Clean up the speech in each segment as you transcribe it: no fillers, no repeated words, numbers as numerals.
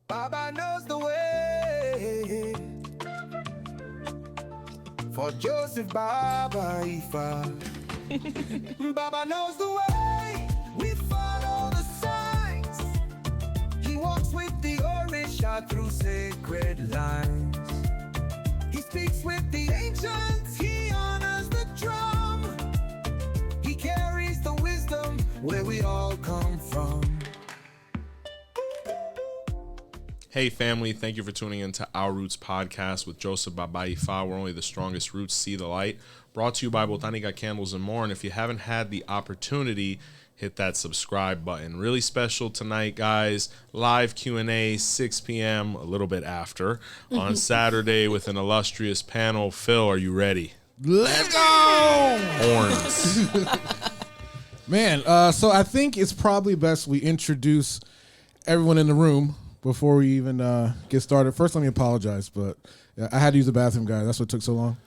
Baba knows the way. For Joseph Baba Ifa. Baba knows the way. We follow the signs. He walks with the Orisha through sacred lines. He speaks with the ancients. He honors the drum. He carries the wisdom where we all come from. Hey family, thank you for tuning in to Our Roots podcast with Joseph Baba Ifa, where only the strongest roots see the light. Brought to you by Botanica Candles and More. And if you haven't had the opportunity, hit that subscribe button. Really special tonight, guys. Live Q&A, 6 p.m., a little bit after, on Saturday with an illustrious panel. Phil, are you ready? Let's go! Horns. Man, so I think it's probably best we introduce everyone in the room before we even get started. First, let me apologize, but I had to use the bathroom, guys. That's what took so long.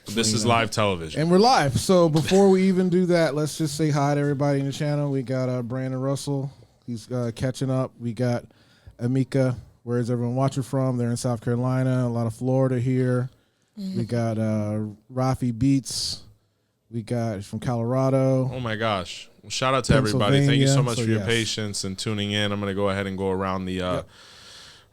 This is live television. And we're live. So before we even do that, let's just say hi to everybody in the channel. We got Brandon Russell. He's catching up. We got Amika. Where is everyone watching from? They're in South Carolina. A lot of Florida here. Mm-hmm. We got Rafi Beats. We got from Colorado. Oh, my gosh. Well, shout out to everybody. Thank you so much for your patience and tuning in. I'm going to go ahead and go around the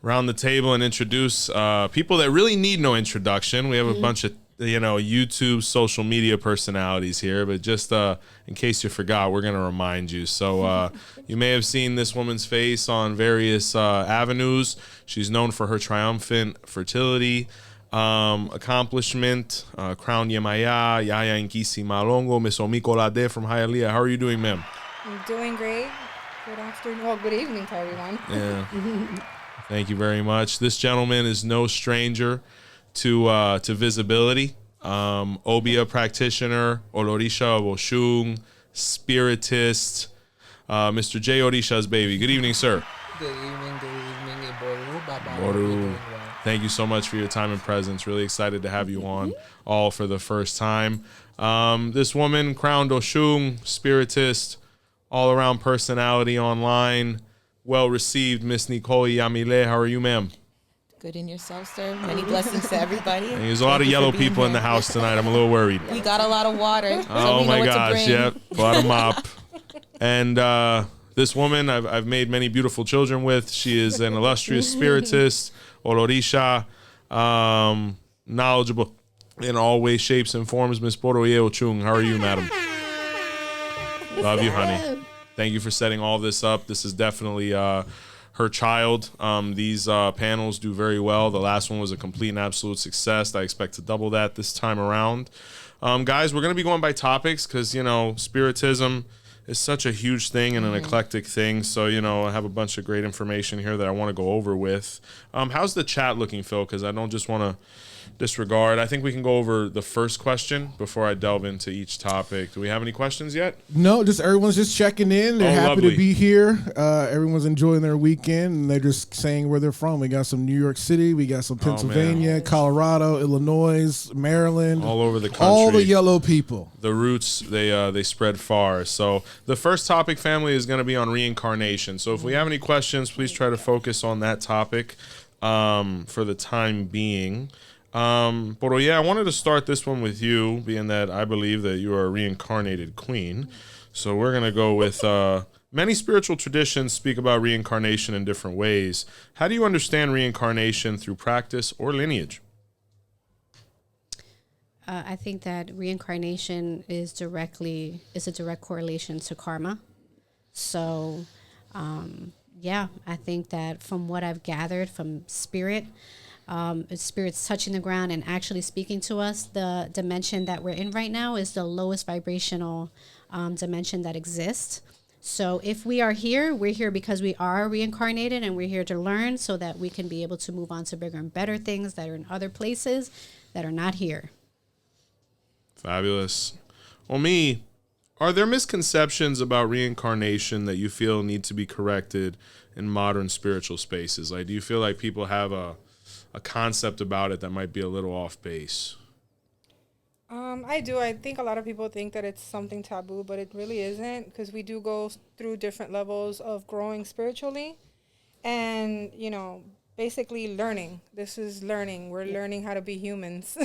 around the table and introduce people that really need no introduction. We have a bunch of YouTube social media personalities here, but just in case you forgot, we're going to remind you. So you may have seen this woman's face on various avenues. She's known for her triumphant fertility accomplishment, Crown Yemaya, Yaya Nkisi Malongo, Miss Omiko Lade from Hialeah. How are you doing, ma'am? I'm doing great. Good afternoon. Well, good evening to everyone. Yeah. Thank you very much. This gentleman is no stranger to visibility. Obia practitioner, Olorisha of Oshun, spiritist, Mr. J. Orisha's baby. Good evening, sir. Good evening, Boru. Baba. Boru. Thank you so much for your time and presence. Really excited to have you on all for the first time. This woman, crowned Oshun, spiritist, all-around personality online, well-received, Miss Nicole Yamile. How are you, ma'am? Good in yourself, sir. Many blessings to everybody. And there's a lot of yellow people in the house tonight. I'm a little worried. We got a lot of water. Oh, my gosh. Yep. A lot of mop. And this woman I've made many beautiful children with. She is an illustrious spiritist, Olorisha, knowledgeable in all ways, shapes, and forms. Miss Boroye Ochung, how are you, madam? Love you, honey. Thank you for setting all this up. This is definitely her child. These panels do very well. The last one was a complete and absolute success. I expect to double that this time around. Guys, we're going to be going by topics because, spiritism is such a huge thing and an eclectic thing. So, I have a bunch of great information here that I want to go over with. How's the chat looking, Phil? Because I don't just want to disregard. I think we can go over the first question before I delve into each topic. Do we have any questions yet? No, just everyone's just checking in. They're happy lovely to be here. Everyone's enjoying their weekend, and they're just saying where they're from. We got some New York City. We got some Pennsylvania, Colorado, Illinois, Maryland. All over the country. All the yellow people. The roots, they spread far. So the first topic, family, is going to be on reincarnation. So if we have any questions, please try to focus on that topic for the time being. But yeah, I wanted to start this one with you, being that I believe that you are a reincarnated queen. So we're going to go with many spiritual traditions speak about reincarnation in different ways. How do you understand reincarnation through practice or lineage? I think that reincarnation is a direct correlation to karma. So, I think that from what I've gathered from spirit's touching the ground and actually speaking to us, the dimension that we're in right now is the lowest vibrational dimension that exists. So if we are here, we're here because we are reincarnated and we're here to learn so that we can be able to move on to bigger and better things that are in other places that are not here. Fabulous. Well, are there misconceptions about reincarnation that you feel need to be corrected in modern spiritual spaces? Like, do you feel like people have a concept about it that might be a little off base? I do. I think a lot of people think that it's something taboo, but it really isn't, because we do go through different levels of growing spiritually. And, you know, basically learning. This is learning. We're learning how to be humans.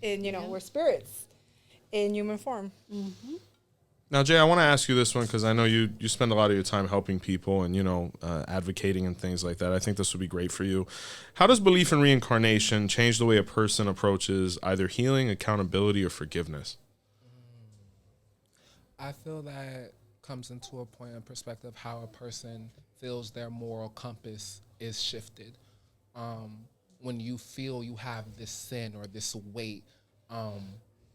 And, you know, we're spirits in human form. Now, Jay, I want to ask you this one because I know you spend a lot of your time helping people and, advocating and things like that. I think this would be great for you. How does belief in reincarnation change the way a person approaches either healing, accountability, or forgiveness? I feel that comes into a point of perspective how a person feels their moral compass is shifted. When you feel you have this sin or this weight,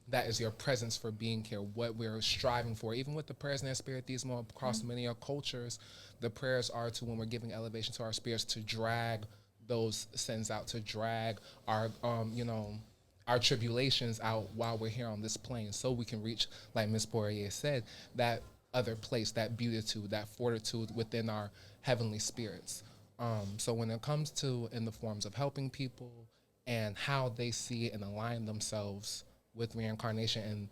that is your presence for being here, what we're striving for. Even with the prayers in Espiritismo across many cultures, the prayers are to, when we're giving elevation to our spirits, to drag those sins out, to drag our, our tribulations out while we're here on this plane, so we can reach, like Miss Poirier said, that other place, that beatitude, that fortitude within our heavenly spirits. So when it comes to in the forms of helping people and how they see and align themselves with reincarnation and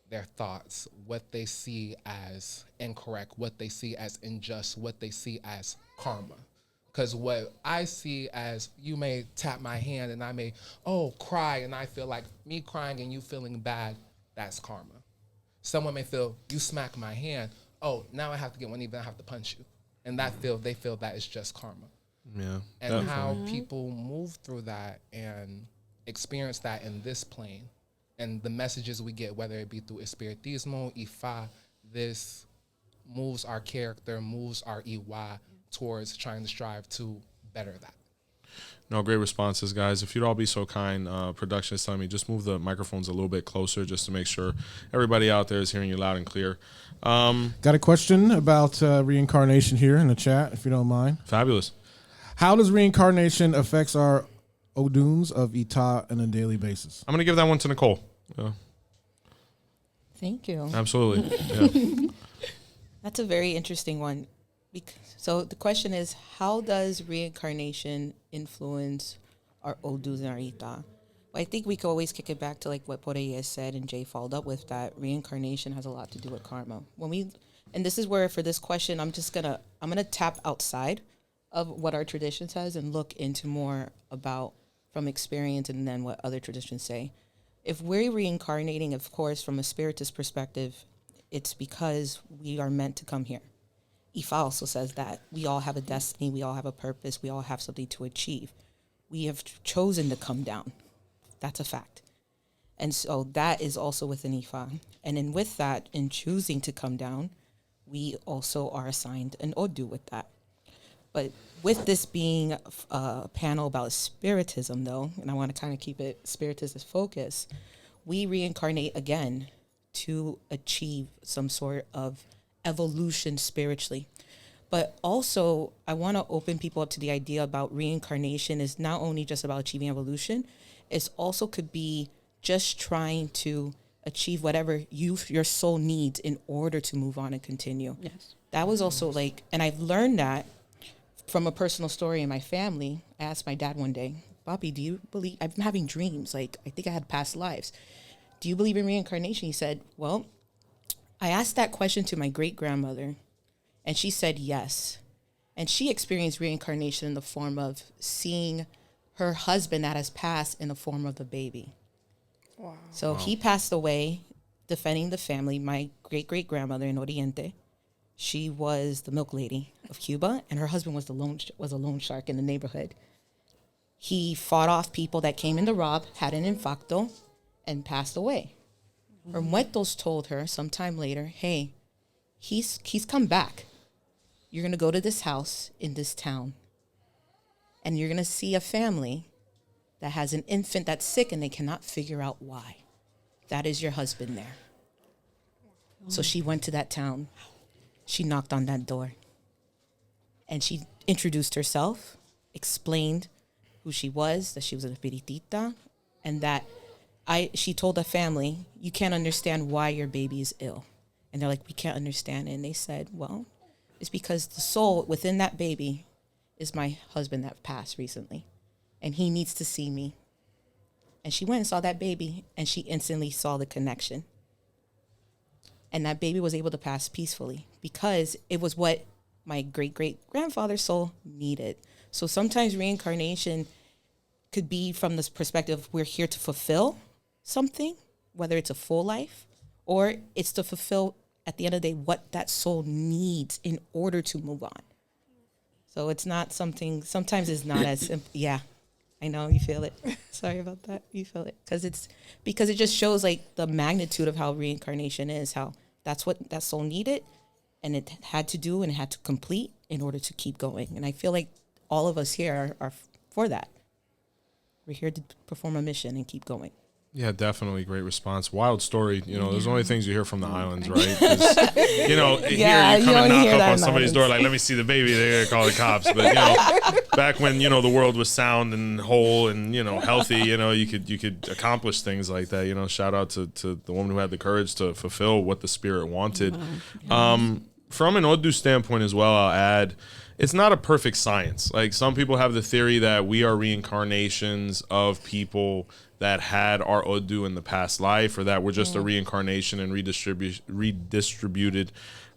their thoughts, what they see as incorrect, what they see as unjust, what they see as karma. Because what I see as, you may tap my hand and I may, cry, and I feel like me crying and you feeling bad, that's karma. Someone may feel, you smack my hand, now I have to get one, even I have to punch you. And they feel that is just karma. Yeah. And definitely. how people move through that and experience that in this plane, and the messages we get, whether it be through Espiritismo, Ifa, this moves our character, moves our Iwa towards trying to strive to better that. No, great responses, guys. If you'd all be so kind, production is telling me just move the microphones a little bit closer just to make sure everybody out there is hearing you loud and clear. Got a question about reincarnation here in the chat, if you don't mind. Fabulous. How does reincarnation affects our Oduns of Ita on a daily basis? I'm going to give that one to Nicole. Yeah. Thank you. Absolutely. Yeah. That's a very interesting one. So the question is, how does reincarnation influence our Odus and our Ita? Well, I think we could always kick it back to like what Poreye said, and Jay followed up with that. Reincarnation has a lot to do with karma. And this is where for this question, I'm gonna tap outside of what our tradition says and look into more about from experience and then what other traditions say. If we're reincarnating, of course, from a spiritist perspective, it's because we are meant to come here. Ifa also says that we all have a destiny, we all have a purpose, we all have something to achieve. We have chosen to come down. That's a fact. And so that is also within Ifa. And then with that, in choosing to come down, we also are assigned an Odu with that. But with this being a panel about spiritism, though, and I want to kind of keep it spiritist as focus, we reincarnate again to achieve some sort of evolution spiritually. But also, I want to open people up to the idea about reincarnation is not only just about achieving evolution, it also could be just trying to achieve whatever your soul needs in order to move on and continue. Yes. That was also like, and I've learned that from a personal story in my family. I asked my dad one day, Bobby, do you believe, I've been having dreams, like I think I had past lives. Do you believe in reincarnation? He said, well, I asked that question to my great-grandmother, and she said yes. And she experienced reincarnation in the form of seeing her husband that has passed in the form of the baby. Wow. So he passed away defending the family. My great-great-grandmother in Oriente, she was the milk lady of Cuba, and her husband was a loan shark in the neighborhood. He fought off people that came in to rob, had an infarto, and passed away. Her muertos told her sometime later, hey, he's come back. You're going to go to this house in this town, and you're going to see a family that has an infant that's sick and they cannot figure out why. That is your husband there. So she went to that town. She knocked on that door, and she introduced herself, explained who she was, that she was a espiritista, and that she told the family, you can't understand why your baby is ill. And they're like, we can't understand it. And they said, well, it's because the soul within that baby is my husband that passed recently, and he needs to see me. And she went and saw that baby, and she instantly saw the connection. And that baby was able to pass peacefully because it was what my great-great-grandfather's soul needed. So sometimes reincarnation could be from this perspective, we're here to fulfill something, whether it's a full life or it's to fulfill, at the end of the day, what that soul needs in order to move on. So it's not something, sometimes it's not as simple. Yeah, I know, you feel it. Sorry about that. You feel it. Because it just shows like the magnitude of how reincarnation is, how that's what that soul needed and it had to do and it had to complete in order to keep going. And I feel like all of us here are for that. We're here to perform a mission and keep going. Yeah, definitely. Great response. Wild story. You know, there's only things you hear from the islands, right? 'Cause, you know, here you come and knock up on somebody's door, like, let me see the baby. They're going to call the cops. But, you know, back when, you know, the world was sound and whole and, you know, healthy, you know, you could accomplish things like that. You know, shout out to the woman who had the courage to fulfill what the spirit wanted. From an Odu standpoint as well, I'll add, it's not a perfect science. Like, some people have the theory that we are reincarnations of people that had our Odu in the past life, or that we're just a reincarnation and redistributed,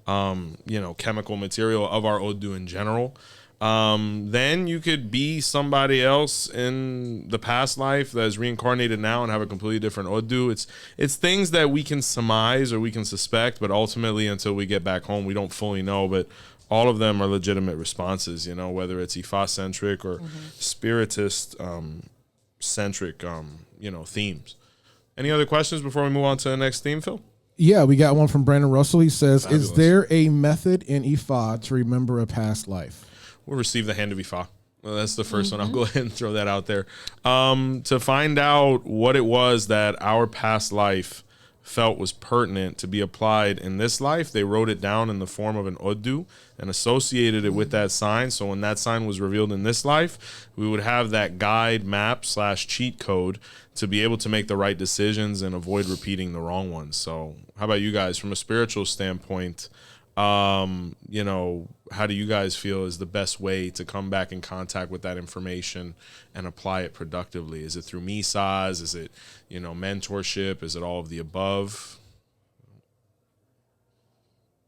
you know, chemical material of our Odu in general. Then you could be somebody else in the past life that is reincarnated now and have a completely different Odu. It's things that we can surmise or we can suspect, but ultimately until we get back home, we don't fully know. But all of them are legitimate responses, you know, whether it's Ifa-centric or spiritist centric, you know, themes. Any other questions before we move on to the next theme, Phil? Yeah, we got one from Brandon Russell. He says, Fabulous. Is there a method in Ifa to remember a past life? We'll receive the hand of Ifa. Well, that's the first one. I'll go ahead and throw that out there. To find out what it was that our past life felt was pertinent to be applied in this life, they wrote it down in the form of an Odu and associated it with that sign. So when that sign was revealed in this life, we would have that guide map / cheat code to be able to make the right decisions and avoid repeating the wrong ones. So how about you guys from a spiritual standpoint? You know, how do you guys feel is the best way to come back in contact with that information and apply it productively? Is it through misas? Is it, you know, mentorship? Is it all of the above?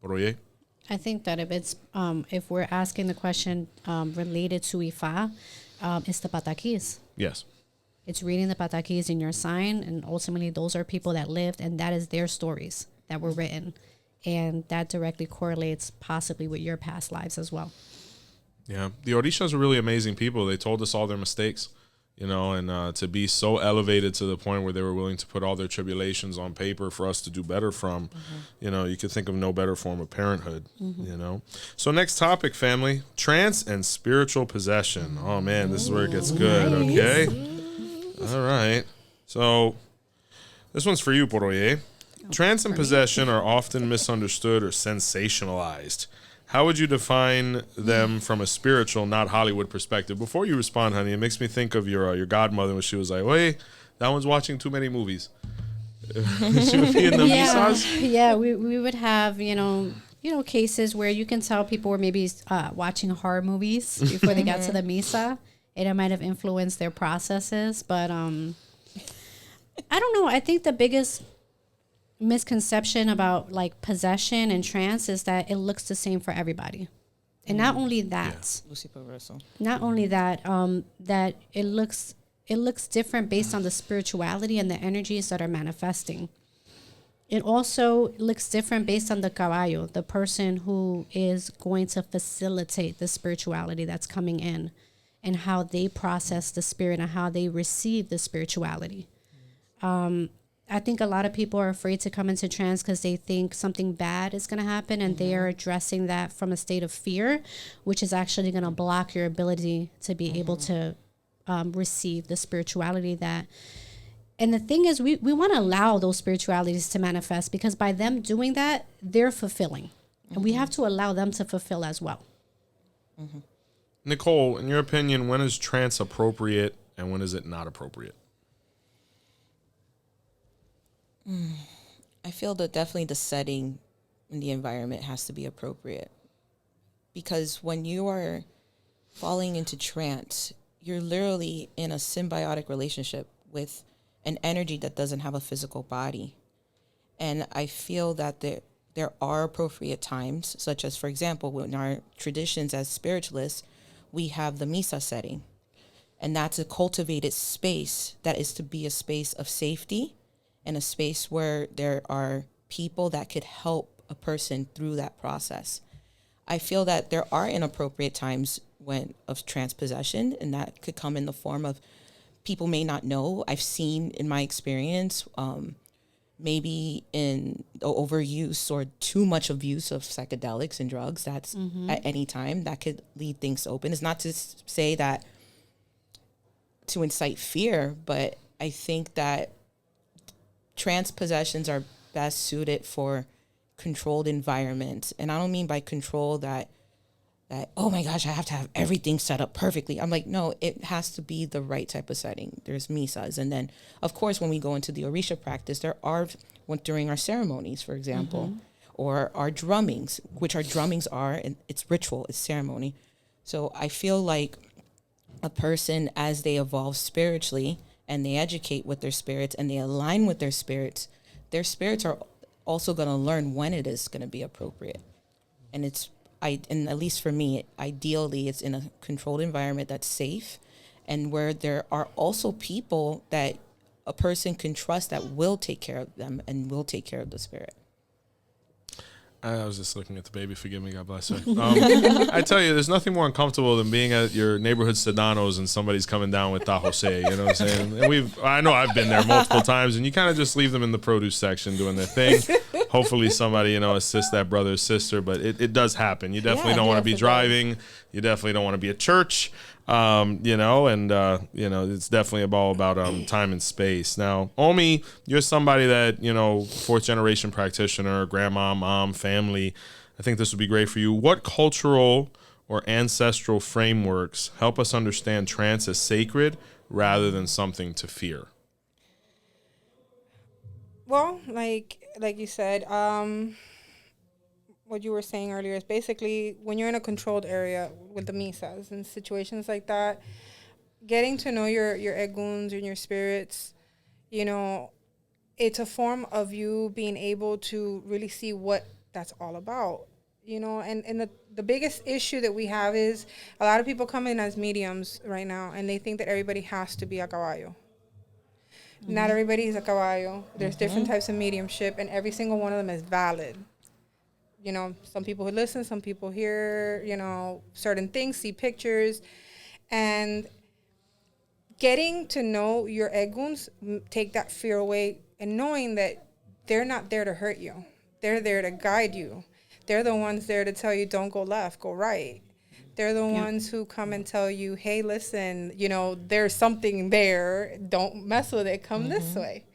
Roye? I think that if it's if we're asking the question related to Ifa, it's the patakis. Yes. It's reading the patakis in your sign, and ultimately those are people that lived, and that is their stories that were written. And that directly correlates possibly with your past lives as well. Yeah. The Orishas are really amazing people. They told us all their mistakes, you know, and to be so elevated to the point where they were willing to put all their tribulations on paper for us to do better from, you know, you could think of no better form of parenthood, you know. So next topic, family, trance and spiritual possession. Oh, man, this is where it gets good, okay? All right. So this one's for you, Poroye. Trance and possession are often misunderstood or sensationalized. How would you define them from a spiritual, not Hollywood perspective? Before you respond, honey, it makes me think of your godmother when she was like, "Wait, that one's watching too many movies." She would be in the misas? Yeah, we would have, you know, cases where you can tell people were maybe watching horror movies before they got to the misa, and it might have influenced their processes. But I don't know. I think the biggest misconception about like possession and trance is that it looks the same for everybody, and not only that, that it looks different based on the spirituality and the energies that are manifesting. It also looks different based on the caballo, the person who is going to facilitate the spirituality that's coming in, and how they process the spirit and how they receive the spirituality. I think a lot of people are afraid to come into trance because they think something bad is going to happen, and they are addressing that from a state of fear, which is actually going to block your ability to be able to receive the spirituality that. And the thing is, we want to allow those spiritualities to manifest, because by them doing that, they're fulfilling. And we have to allow them to fulfill as well. Nicole, in your opinion, when is trance appropriate and when is it not appropriate? I feel that definitely the setting and the environment has to be appropriate, because when you are falling into trance, you're literally in a symbiotic relationship with an energy that doesn't have a physical body. And I feel that there are appropriate times, such as, for example, in our traditions as spiritualists, we have the misa setting. And that's a cultivated space that is to be a space of safety and a space where there are people that could help a person through that process. I feel that there are inappropriate times of trance possession, and that could come in the form of people may not know. I've seen in my experience, maybe in the overuse or too much abuse of psychedelics and drugs, that's at any time that could lead things open. It's not to say that to incite fear, but I think that trance possessions are best suited for controlled environments. And I don't mean by control that, oh my gosh, I have to have everything set up perfectly. I'm like, no, it has to be the right type of setting. There's misas. And then, of course, when we go into the Orisha practice, there are, during our ceremonies, for example, or our drummings, which our drummings are, and it's ritual, it's ceremony. So I feel like a person, as they evolve spiritually and they educate with their spirits and they align with their spirits are also going to learn when it is going to be appropriate. And and at least for me, ideally, it's in a controlled environment that's safe and where there are also people that a person can trust that will take care of them and will take care of the spirit. I was just looking at the baby. Forgive me. God bless her. I tell you, there's nothing more uncomfortable than being at your neighborhood Sedanos and somebody's coming down with Tahoe. You know what I'm saying? And I know I've been there multiple times, and you kind of just leave them in the produce section doing their thing. Hopefully somebody, assists that brother or sister, but it does happen. You definitely don't want to be driving. You definitely don't want to be at church. It's definitely all about time and space. Now, Omi, you're somebody that, fourth generation practitioner, grandma, mom, family. I think this would be great for you. What cultural or ancestral frameworks help us understand trance as sacred rather than something to fear? Well, like you said, what you were saying earlier is basically when you're in a controlled area with the misas and situations like that, getting to know your eguns and your spirits, it's a form of you being able to really see what that's all about, and the biggest issue that we have is a lot of people come in as mediums right now and they think that everybody has to be a caballo. Not everybody is a caballo. There's different types of mediumship and every single one of them is valid. Some people who listen, some people hear, certain things, see pictures. And getting to know your eguns, take that fear away and knowing that they're not there to hurt you. They're there to guide you. They're the ones there to tell you, don't go left, go right. They're the ones who come and tell you, hey, listen, there's something there. Don't mess with it. Come this way.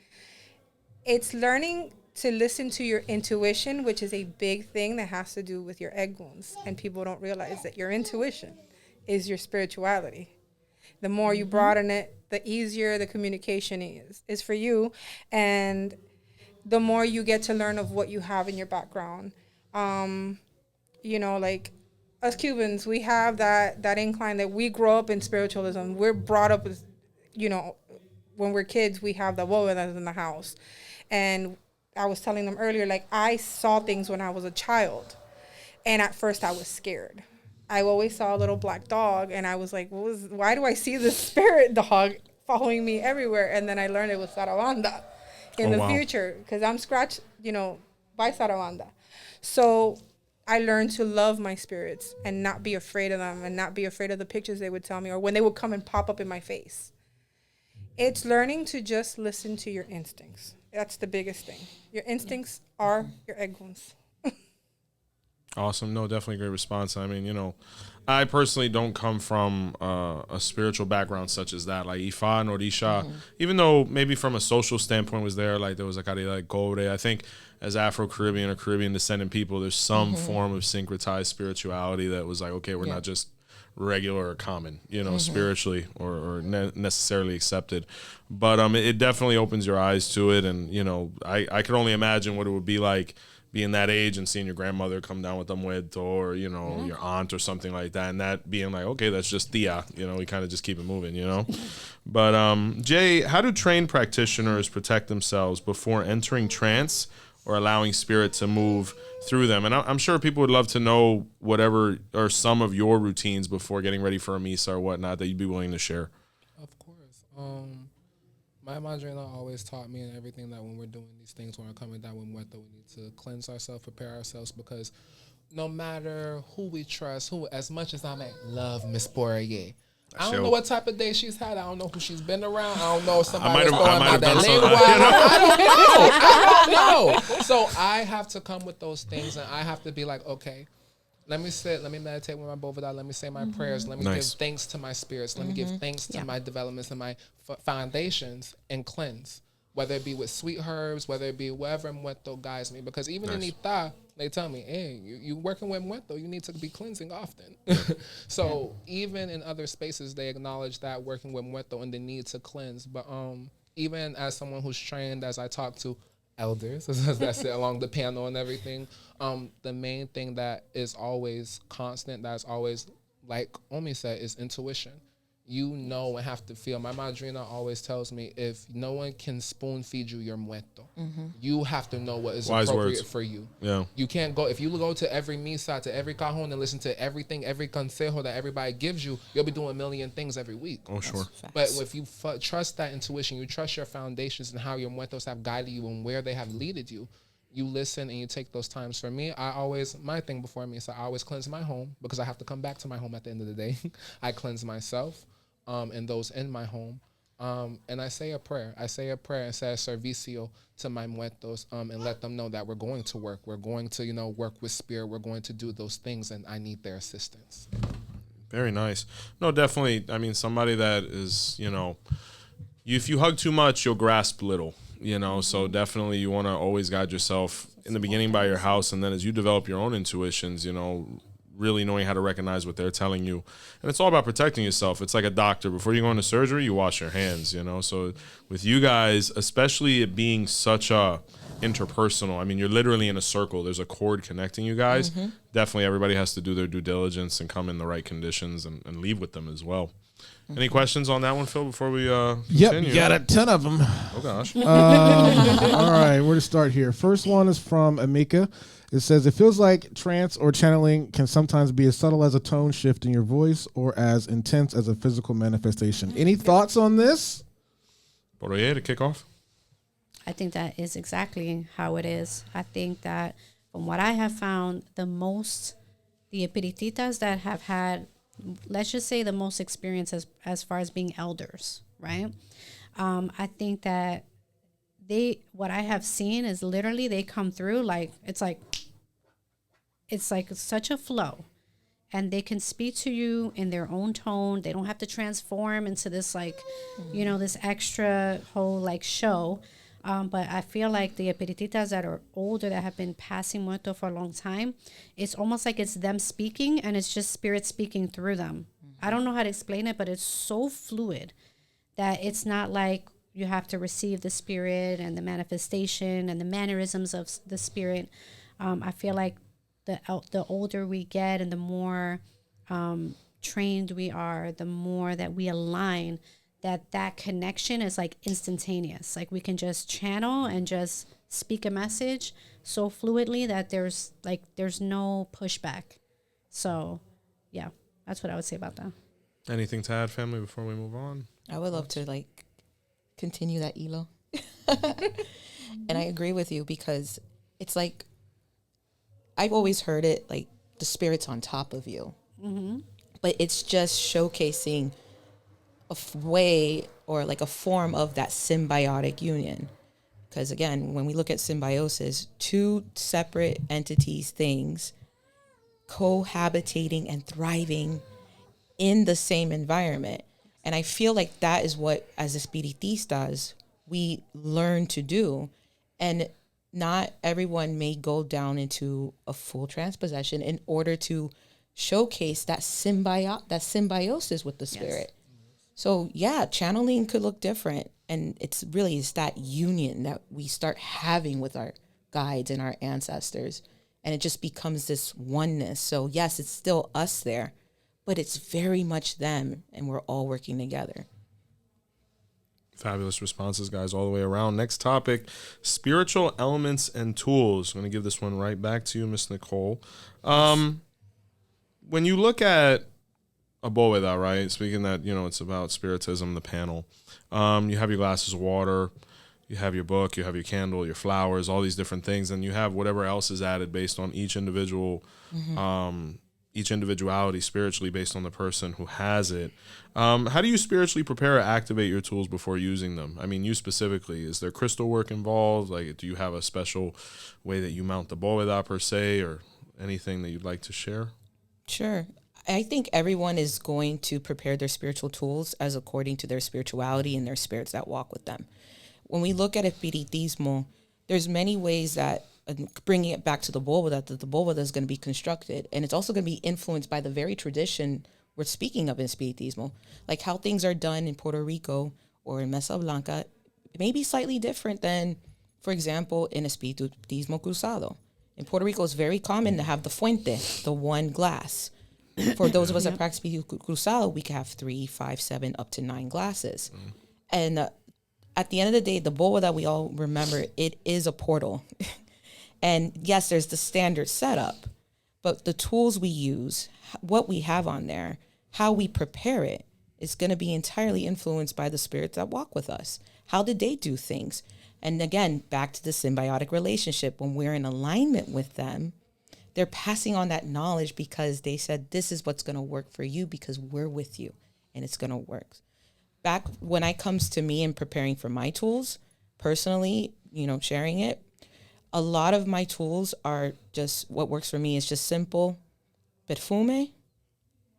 It's learning to listen to your intuition, which is a big thing that has to do with your eguns. And people don't realize that your intuition is your spirituality. The more you broaden it, the easier the communication is for you. And the more you get to learn of what you have in your background. Like us Cubans, we have that incline that we grow up in spiritualism. We're brought up as, when we're kids, we have the bóvedas in the house. And I was telling them earlier, like, I saw things when I was a child. And at first I was scared. I always saw a little black dog, and I was like, why do I see this spirit dog following me everywhere? And then I learned it was Saravanda in the future, because I'm scratched, by Saravanda. So I learned to love my spirits and not be afraid of them and not be afraid of the pictures they would tell me or when they would come and pop up in my face. It's learning to just listen to your instincts. That's the biggest thing. Your instincts are your eguns. Awesome. No, definitely a great response. I mean, I personally don't come from a spiritual background such as that. Like Ifa and Orisha, even though maybe from a social standpoint was there, like there was like Cobre. I think as Afro-Caribbean or Caribbean descendant people, there's some form of syncretized spirituality that was like, okay, we're not just regular or common, spiritually or necessarily accepted. But it definitely opens your eyes to it. And, I could only imagine what it would be like being that age and seeing your grandmother come down with a muerto or, your aunt or something like that. And that being like, okay, that's just tia, we kind of just keep it moving, But Jay, how do trained practitioners protect themselves before entering trance or allowing spirit to move through them. And I'm sure people would love to know whatever or some of your routines before getting ready for a misa or whatnot that you'd be willing to share. Of course. My madrina always taught me and everything that when we're doing these things, when we're coming down with muerto, we need to cleanse ourselves, prepare ourselves, because no matter who we trust, who, as much as I may love Miss Poirier, I don't know what type of day she's had. I don't know who she's been around. I don't know if somebody was throwing out that lingua. I don't know. So I have to come with those things, and I have to be like, okay, let me sit, let me meditate with my Bovada, let me say my prayers, let me give thanks to my spirits, let me give thanks to my developments and my foundations, and cleanse. Whether it be with sweet herbs, whether it be whatever muerto guides me. Because even in Ita, they tell me, hey, you working with muerto, you need to be cleansing often. So even in other spaces, they acknowledge that working with muerto and the need to cleanse. But even as someone who's trained, as I talk to elders, as I sit along the panel and everything, the main thing that is always constant, that's always, like Omi said, is intuition. You know and have to feel. My madrina always tells me, if no one can spoon feed you your muerto, you have to know what is Wise appropriate words. for you. Yeah. You can't go, if you go to every misa, to every cajon, and listen to everything, every consejo that everybody gives you, you'll be doing a million things every week. Oh, sure. But if you trust that intuition, you trust your foundations and how your muertos have guided you and where they have leaded you, you listen and you take those times. For me, my thing before me is I always cleanse my home, because I have to come back to my home at the end of the day. I cleanse myself. And those in my home. And I say a prayer. I say a prayer and say a servicio to my muertos, and let them know that we're going to work. We're going to, work with spirit. We're going to do those things, and I need their assistance. Very nice. No, definitely. I mean, somebody that is, if you hug too much, you'll grasp little, so definitely you want to always guide yourself in the beginning by your house. And then as you develop your own intuitions, really knowing how to recognize what they're telling you. And it's all about protecting yourself. It's like a doctor. Before you go into surgery, you wash your hands, So with you guys, especially it being such a interpersonal, I mean, you're literally in a circle. There's a cord connecting you guys. Definitely everybody has to do their due diligence and come in the right conditions and leave with them as well. Any questions on that one, Phil, before we continue? Yep, got a ton of them. Oh, gosh. All right, where to start here? First one is from Amika. It says, it feels like trance or channeling can sometimes be as subtle as a tone shift in your voice or as intense as a physical manifestation. Any thoughts on this? Boroye, to kick off? I think that is exactly how it is. I think that from what I have found, the espirititas that have had, let's just say, the most experience as far as being elders, right? I think that what I have seen is literally they come through it's like such a flow, and they can speak to you in their own tone. They don't have to transform into this this extra whole show. But I feel like the espirititas that are older, that have been passing muerto for a long time, it's almost like it's them speaking, and it's just spirit speaking through them. I don't know how to explain it, but it's so fluid that it's not like you have to receive the spirit and the manifestation and the mannerisms of the spirit. I feel like the older we get and the more trained we are, the more that we align, that connection is like instantaneous. Like we can just channel and just speak a message so fluidly that there's no pushback. So yeah, that's what I would say about that. Anything to add, family, before we move on? I would love to continue that hilo. And I agree with you, because it's like, I've always heard it like the spirit's on top of you, but it's just showcasing a way or like a form of that symbiotic union. Because again, when we look at symbiosis, two separate entities, things cohabitating and thriving in the same environment. And I feel like that is what, as espiritistas, we learn to do. And not everyone may go down into a full transpossession in order to showcase that symbiosis with the spirit. Yes. So yeah, channeling could look different. And it's that union that we start having with our guides and our ancestors. And it just becomes this oneness. So yes, it's still us there, but it's very much them, and we're all working together. Fabulous responses, guys, all the way around. Next topic, spiritual elements and tools. I'm going to give this one right back to you, Miss Nicole. When you look at a bóveda, right, speaking that, it's about spiritism, the panel, you have your glasses of water, you have your book, you have your candle, your flowers, all these different things, and you have whatever else is added based on each individual, each individuality spiritually based on the person who has it. How do you spiritually prepare or activate your tools before using them? I mean, you specifically, is there crystal work involved? Like, do you have a special way that you mount the bóveda per se, or anything that you'd like to share? Sure. I think everyone is going to prepare their spiritual tools as according to their spirituality and their spirits that walk with them. When we look at espiritismo, there's many ways that, bringing it back to the bóveda, that the bóveda is going to be constructed. And it's also going to be influenced by the very tradition we're speaking of in espiritismo. Like how things are done in Puerto Rico or in Mesa Blanca may be slightly different than, for example, in espiritismo cruzado. In Puerto Rico, it's very common to have the fuente, the one glass. For those of us that practice espiritismo cruzado, we can have 3, 5, 7, up to 9 glasses. And at the end of the day, the bóveda that we all remember, it is a portal. And yes, there's the standard setup, but the tools we use, what we have on there, how we prepare it, is going to be entirely influenced by the spirits that walk with us. How did they do things? And again, back to the symbiotic relationship, when we're in alignment with them, they're passing on that knowledge because they said, this is what's going to work for you because we're with you and it's going to work. Back when it comes to me and preparing for my tools, personally, sharing it, a lot of my tools are just, what works for me is just simple perfume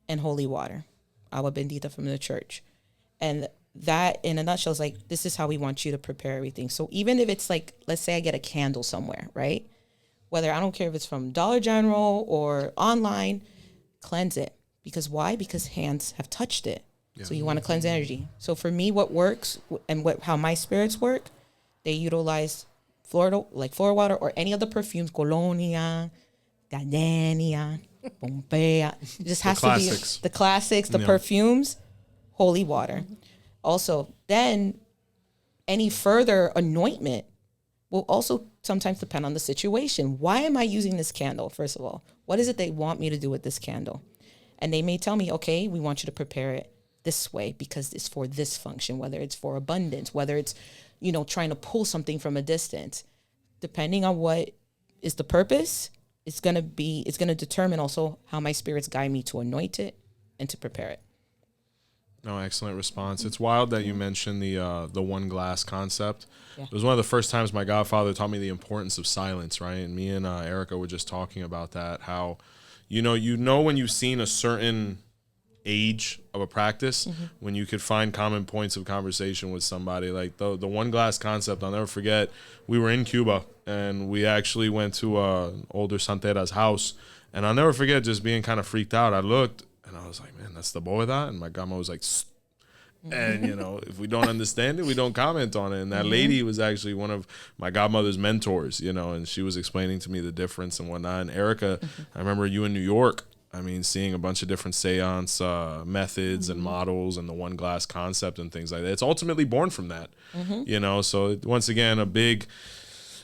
and holy water, agua bendita from the church. And that in a nutshell is like, this is how we want you to prepare everything. So even if it's like, let's say I get a candle somewhere, right? Whether, I don't care if it's from Dollar General or online, cleanse it. Because why? Because hands have touched it. Yeah. So you want to cleanse energy. So for me, what works and how my spirits work, they utilize floor water or any of the perfumes, Colonia, Gardenia, Pompea. It just has to be the classics, the perfumes, holy water. Also, then any further anointment will also sometimes depend on the situation. Why am I using this candle, first of all? What is it they want me to do with this candle? And they may tell me, okay, we want you to prepare it this way because it's for this function, whether it's for abundance, whether it's, trying to pull something from a distance. Depending on what is the purpose, it's going to determine also how my spirits guide me to anoint it and to prepare it. No, excellent response. It's wild that you mentioned the one glass concept. Yeah. It was one of the first times my godfather taught me the importance of silence, right? And me and Erica were just talking about that, how, when you've seen a certain age of a practice, when you could find common points of conversation with somebody. Like the one glass concept, I'll never forget, we were in Cuba and we actually went to older Santera's house, and I'll never forget just being kind of freaked out. I looked and I was like, man, that's the bóveda? And my grandma was like, and if we don't understand it, we don't comment on it. And that lady was actually one of my godmother's mentors, and she was explaining to me the difference and whatnot. And Erica, I remember you in New York, seeing a bunch of different seance methods and models and the one glass concept and things like that. It's ultimately born from that, So once again, a big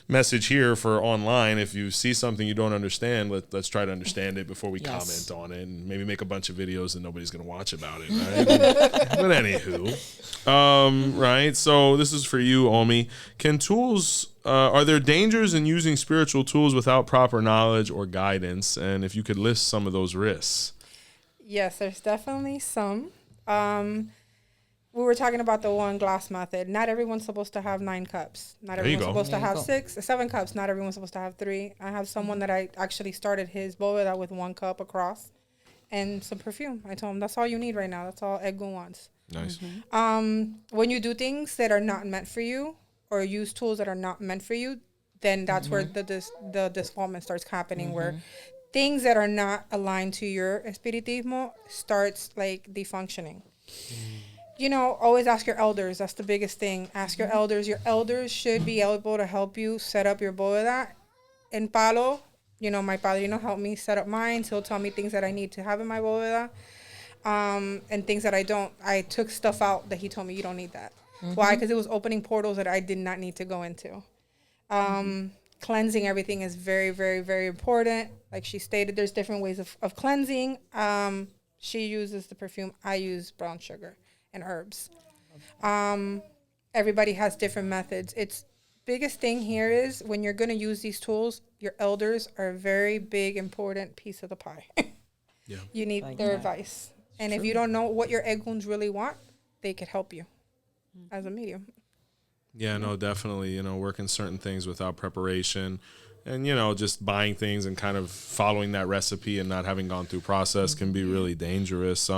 message here for online. If you see something you don't understand, let's try to understand it before we comment on it, and maybe make a bunch of videos that nobody's going to watch about it, right? But anywho, right? So this is for you, Omi. Can tools, are there dangers in using spiritual tools without proper knowledge or guidance? And if you could list some of those risks. Yes, there's definitely some. We were talking about the one glass method. Not everyone's supposed to have 9 cups. Not everyone's supposed to have 7 cups. Not everyone's supposed to have 3. I have someone that I actually started his bóveda with 1 cup across and some perfume. I told him that's all you need right now. That's all Edgun wants. Nice. When you do things that are not meant for you or use tools that are not meant for you, then that's where the defaultment starts happening, where things that are not aligned to your espiritismo starts like defunctioning. Always ask your elders. That's the biggest thing. Ask your elders. Your elders should be able to help you set up your bóveda. En palo, my padrino helped me set up mine. He'll tell me things that I need to have in my bóveda, and things that I don't. I took stuff out that he told me you don't need that. Why? Because it was opening portals that I did not need to go into. Cleansing everything is very, very, very important. Like she stated, there's different ways of cleansing. She uses the perfume. I use brown sugar and herbs. Everybody has different methods. It's biggest thing here is when you're going to use these tools, your elders are a very big, important piece of the pie. Yeah. You need Like their that. advice. And if you don't know what your egg wounds really want, they could help you as a medium. Yeah, no, definitely. Working certain things without preparation and, just buying things and kind of following that recipe and not having gone through process can be really dangerous.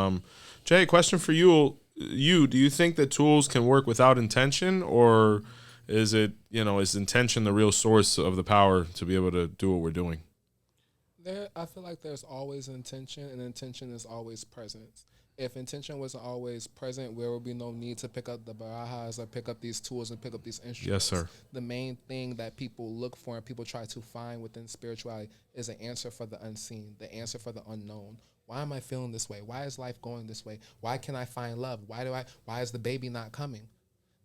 Jay, question for you. Do you think that tools can work without intention, or is it, is intention the real source of the power to be able to do what we're doing? I feel like there's always intention, and intention is always presence. If intention wasn't always present, there would be no need to pick up the barajas or pick up these tools and pick up these instruments. Yes, sir. The main thing that people look for and people try to find within spirituality is an answer for the unseen, the answer for the unknown. Why am I feeling this way? Why is life going this way? Why can I find love? Why is the baby not coming?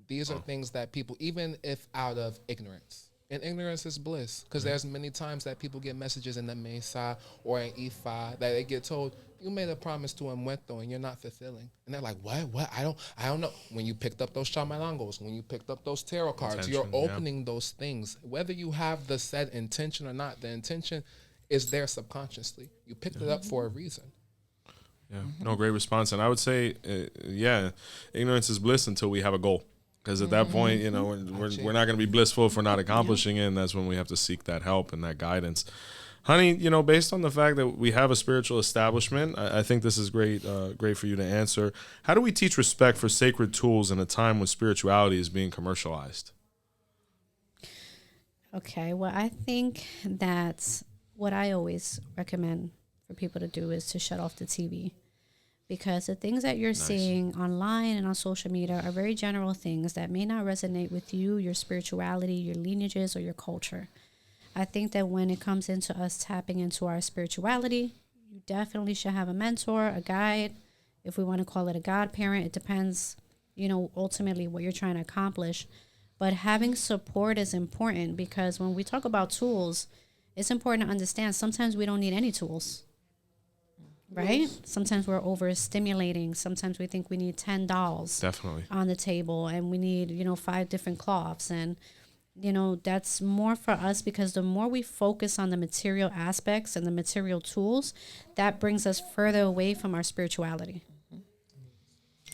These are things that people, even if out of ignorance, and ignorance is bliss, because there's many times that people get messages in the Mesa or in Ifa that they get told, you made a promise to Enmuerto and you're not fulfilling. And they're like, what? I don't know. When you picked up those chamalangos, when you picked up those tarot cards, you're opening those things. Whether you have the said intention or not, the intention is there subconsciously. You picked it up for a reason. Yeah, no, great response. And I would say, ignorance is bliss until we have a goal. Because at that point, we're not going to be blissful if we're not accomplishing it, and that's when we have to seek that help and that guidance. Honey, based on the fact that we have a spiritual establishment, I think this is great for you to answer. How do we teach respect for sacred tools in a time when spirituality is being commercialized? Okay, well, I think that's what I always recommend for people to do is to shut off the TV. Because the things that you're seeing online and on social media are very general things that may not resonate with you, your spirituality, your lineages, or your culture. I think that when it comes into us tapping into our spirituality, you definitely should have a mentor, a guide, if we want to call it a godparent. It depends, ultimately what you're trying to accomplish. But having support is important because when we talk about tools, it's important to understand sometimes we don't need any tools. Right? Sometimes we're overstimulating. Sometimes we think we need 10 dolls Definitely on the table and we need, 5 different cloths. And, that's more for us because the more we focus on the material aspects and the material tools, that brings us further away from our spirituality.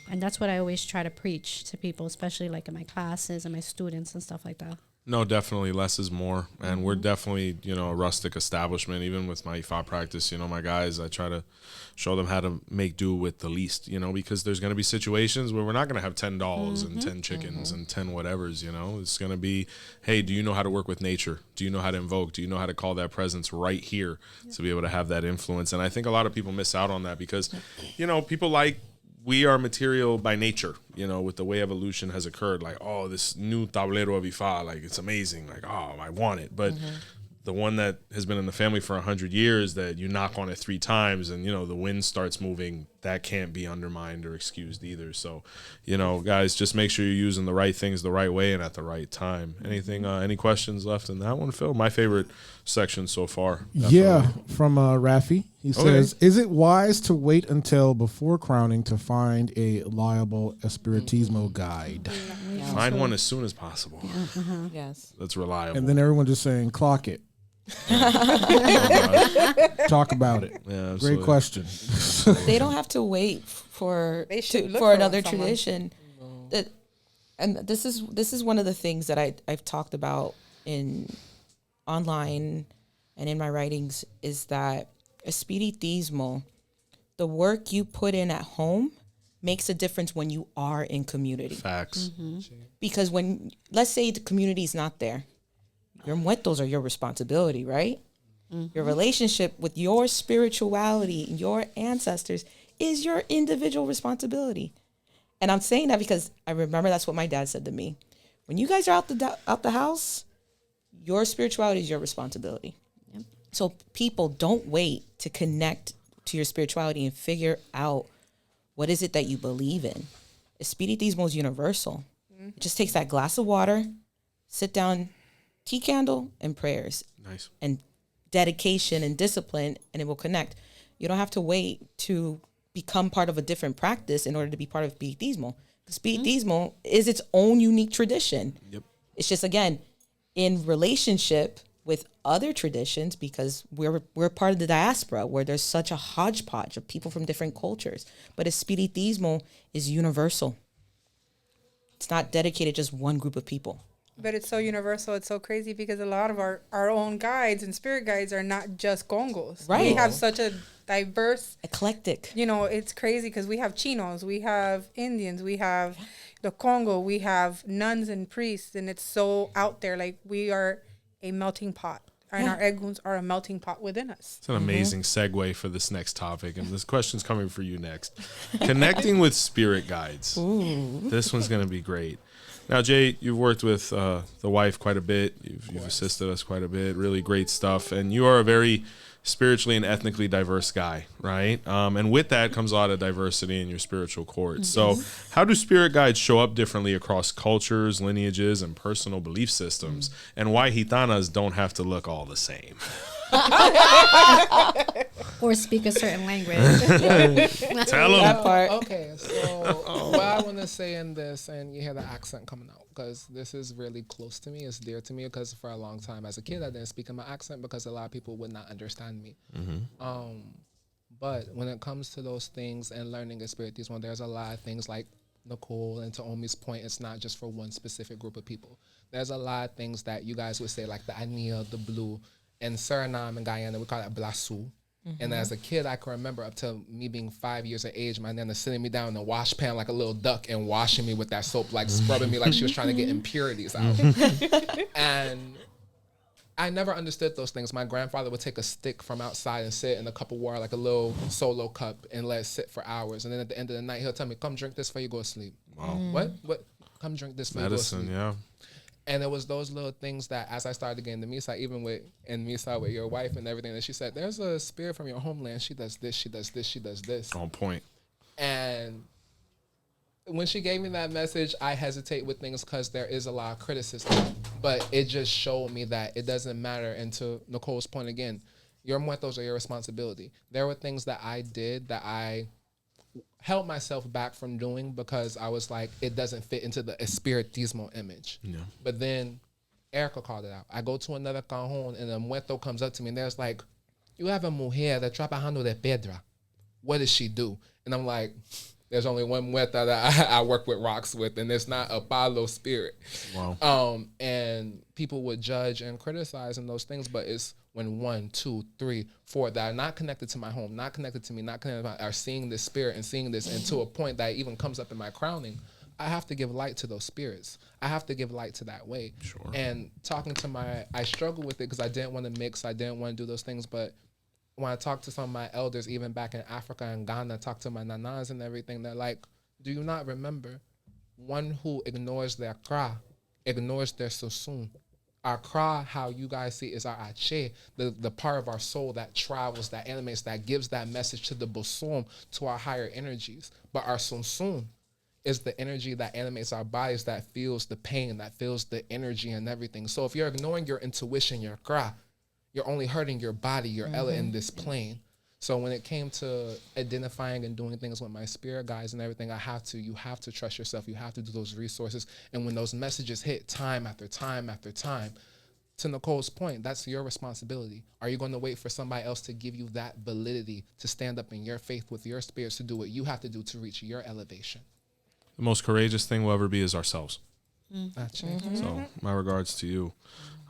And that's what I always try to preach to people, especially like in my classes and my students and stuff like that. No, definitely less is more. And we're definitely, a rustic establishment. Even with my Ifa practice, my guys, I try to show them how to make do with the least, because there's going to be situations where we're not going to have 10 dolls and 10 chickens and 10 whatevers, It's going to be, hey, do you know how to work with nature? Do you know how to invoke? Do you know how to call that presence right here to be able to have that influence? And I think a lot of people miss out on that because, people like, we are material by nature, with the way evolution has occurred. Like, oh, this new tablero of Ifa, like, it's amazing. Like, oh, I want it. But the one that has been in the family for 100 years that you knock on it 3 times and, the wind starts moving, that can't be undermined or excused either. So, guys, just make sure you're using the right things the right way and at the right time. Any questions left in that one, Phil? My favorite section so far. Definitely. Yeah, from Rafi. He says, is it wise to wait until before crowning to find a liable espiritismo guide? Find one as soon as possible. Yes. That's reliable. And then everyone just saying, clock it. Talk about it. Yeah, Great question. They don't have to wait for look for for another someone. tradition. And this is one of the things that I've talked about in online and in my writings is that espiritismo, the work you put in at home makes a difference when you are in community. Facts. Because when, let's say the community is not there, your muertos are your responsibility, right? Your relationship with your spirituality, your ancestors is your individual responsibility. And I'm saying that because I remember that's what my dad said to me. When you guys are out the house, your spirituality is your responsibility. Yep. So people, don't wait to connect to your spirituality and figure out what is it that you believe in. Espiritismo is universal. It just takes that glass of water, sit down, tea candle, and prayers. Nice. And dedication and discipline, and it will connect. You don't have to wait to become part of a different practice in order to be part of Spiritismo. Spiritismo is its own unique tradition. Yep. It's just, again, in relationship with other traditions, because we're part of the diaspora where there's such a hodgepodge of people from different cultures. But Spiritismo is universal. It's not dedicated to just one group of people. But it's so universal. It's so crazy because a lot of our own guides and spirit guides are not just Congos. Right. We have such a diverse, eclectic. It's crazy because we have Chinos, we have Indians, we have the Congo, we have nuns and priests, and it's so out there. Like, we are a melting pot. And our eguns are a melting pot within us. It's an amazing segue for this next topic, and this question's coming for you next. Connecting with spirit guides. Ooh. This one's going to be great. Now, Jay, you've worked with the wife quite a bit. You've assisted us quite a bit. Really great stuff. And you are a very spiritually and ethnically diverse guy, right? And with that comes a lot of diversity in your spiritual court. So how do spirit guides show up differently across cultures, lineages, and personal belief systems? And why gitanas don't have to look all the same? Or speak a certain language. Tell them. That part. Okay, so what I want to say in this, and you hear the accent coming out, because this is really close to me, it's dear to me, because for a long time as a kid, I didn't speak in my accent because a lot of people would not understand me. But when it comes to those things and learning a spiritism, there's a lot of things like Nicole and to Omi's point, it's not just for one specific group of people. There's a lot of things that you guys would say, like the Anil, the Blue. In Suriname and Guyana, we call it Blasu. And as a kid, I can remember up to me being 5 years of age, my nana sitting me down in the wash pan like a little duck and washing me with that soap, like scrubbing me like she was trying to get impurities out. And I never understood those things. My grandfather would take a stick from outside and sit in a cup of water, like a little solo cup, and let it sit for hours. And then at the end of the night, he'll tell me, come drink this before you go to sleep. Wow. What? Come drink this before you go to sleep. Yeah. And it was those little things that as I started getting the Misa, even with your wife and everything, that she said, there's a spirit from your homeland. She does this, she does this, she does this. On point. And when she gave me that message, I hesitate with things because there is a lot of criticism. But it just showed me that it doesn't matter. And to Nicole's point again, your muertos are your responsibility. There were things that I did that I held myself back from doing because I was like, it doesn't fit into the espiritismo image. Yeah. But then Erica called it out. I go to another cajon and a muerto comes up to me and there's like, you have a mujer that trabajando de piedra. What does she do? And I'm like, there's only one muerta that I work with rocks with, and it's not a palo spirit. Wow. And people would judge and criticize and those things, but it's when 1, 2, 3, 4 that are not connected to my home, not connected to me, not connected to are seeing this spirit and seeing this, and to a point that even comes up in my crowning, I have to give light to those spirits. I have to give light to that way. Sure. And talking to I struggled with it because I didn't want to mix, I didn't want to do those things, but when I talk to some of my elders, even back in Africa and Ghana, talk to my nanas and everything, they're like, do you not remember? One who ignores their kra, ignores their susun. Our kra, how you guys see, is our ache, the part of our soul that travels, that animates, that gives that message to the bosom, to our higher energies. But our sunsun is the energy that animates our bodies, that feels the pain, that feels the energy and everything. So if you're ignoring your intuition, your kra, you're only hurting your body, your Ella in this plane. So when it came to identifying and doing things with my spirit guides and everything, you have to trust yourself. You have to do those resources. And when those messages hit time after time after time, to Nicole's point, that's your responsibility. Are you going to wait for somebody else to give you that validity to stand up in your faith with your spirits to do what you have to do to reach your elevation? The most courageous thing we'll ever be is ourselves. That's it. So my regards to you.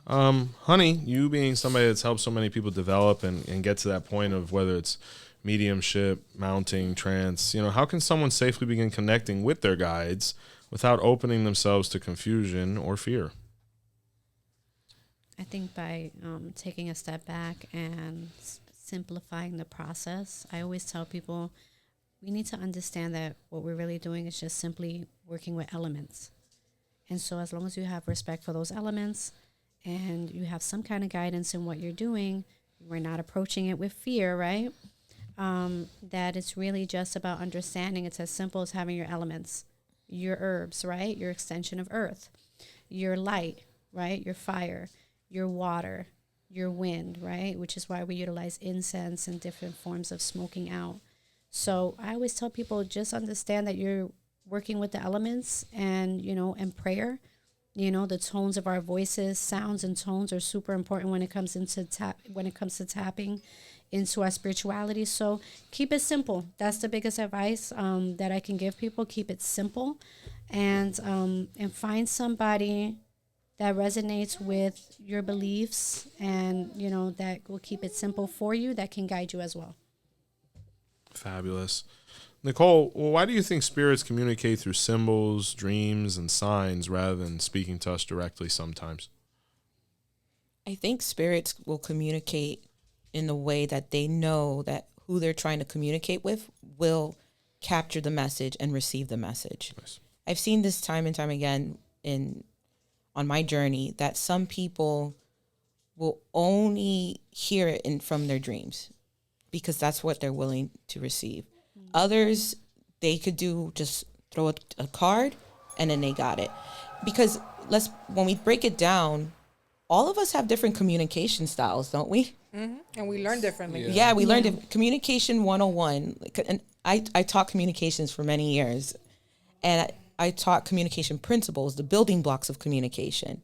Honey, you being somebody that's helped so many people develop and get to that point of whether it's mediumship, mounting, trance, how can someone safely begin connecting with their guides without opening themselves to confusion or fear? I think by taking a step back and simplifying the process. I always tell people we need to understand that what we're really doing is just simply working with elements. And so as long as you have respect for those elements, and you have some kind of guidance in what you're doing, we're not approaching it with fear, right? That it's really just about understanding. It's as simple as having your elements. your herbs, right? Your extension of earth, your light, right? Your fire, your water, your wind, right? Which is why we utilize incense and different forms of smoking out. So I always tell people, just understand that you're working with the elements, and, and prayer. The tones of our voices, sounds and tones are super important when it comes to tapping into our spirituality. So keep it simple. That's the biggest advice that I can give people. Keep it simple, and find somebody that resonates with your beliefs, and that will keep it simple for you, that can guide you as well. Fabulous. Nicole, why do you think spirits communicate through symbols, dreams, and signs rather than speaking to us directly sometimes? I think spirits will communicate in the way that they know that who they're trying to communicate with will capture the message and receive the message. Nice. I've seen this time and time again on my journey, that some people will only hear it from their dreams, because that's what they're willing to receive. Others, they could just throw a card and then they got it. Because when we break it down, all of us have different communication styles, don't we? Mm-hmm. And we learn differently. Yeah, we learned it. Communication 101. And I taught communications for many years. And I taught communication principles, the building blocks of communication.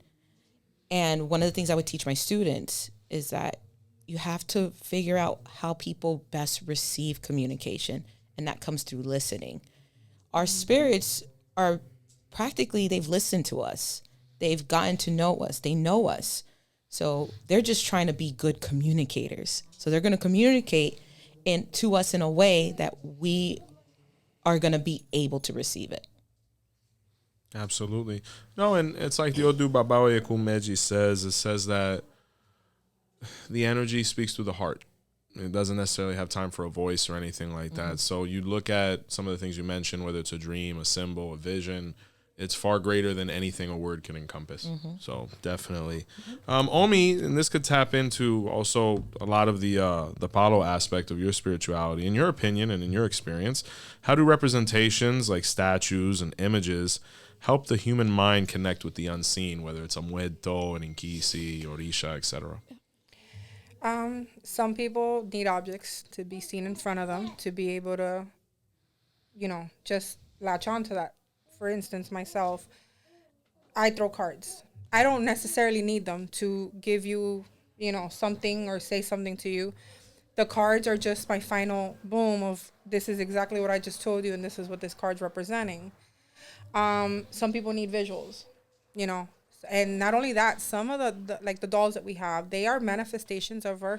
And one of the things I would teach my students is that you have to figure out how people best receive communication. And that comes through listening. Our spirits are they've listened to us. They've gotten to know us. They know us. So they're just trying to be good communicators. So they're going to communicate to us in a way that we are going to be able to receive it. Absolutely. No, and it's like the Odu Babawe Kumeji says. It says that the energy speaks through the heart. It doesn't necessarily have time for a voice or anything like that. So you look at some of the things you mentioned, whether it's a dream, a symbol, a vision, it's far greater than anything a word can encompass. So definitely. Omi, and this could tap into also a lot of the Palo aspect of your spirituality. In your opinion and in your experience, how do representations like statues and images help the human mind connect with the unseen, whether it's a muerto, an inkisi, orisha, etc.? Some people need objects to be seen in front of them to be able to, just latch on to that. For instance, myself, I throw cards. I don't necessarily need them to give you, something or say something to you. The cards are just my final boom of, this is exactly what I just told you, and this is what this card's representing. Some people need visuals, and not only that, some of the dolls that we have, they are manifestations of our,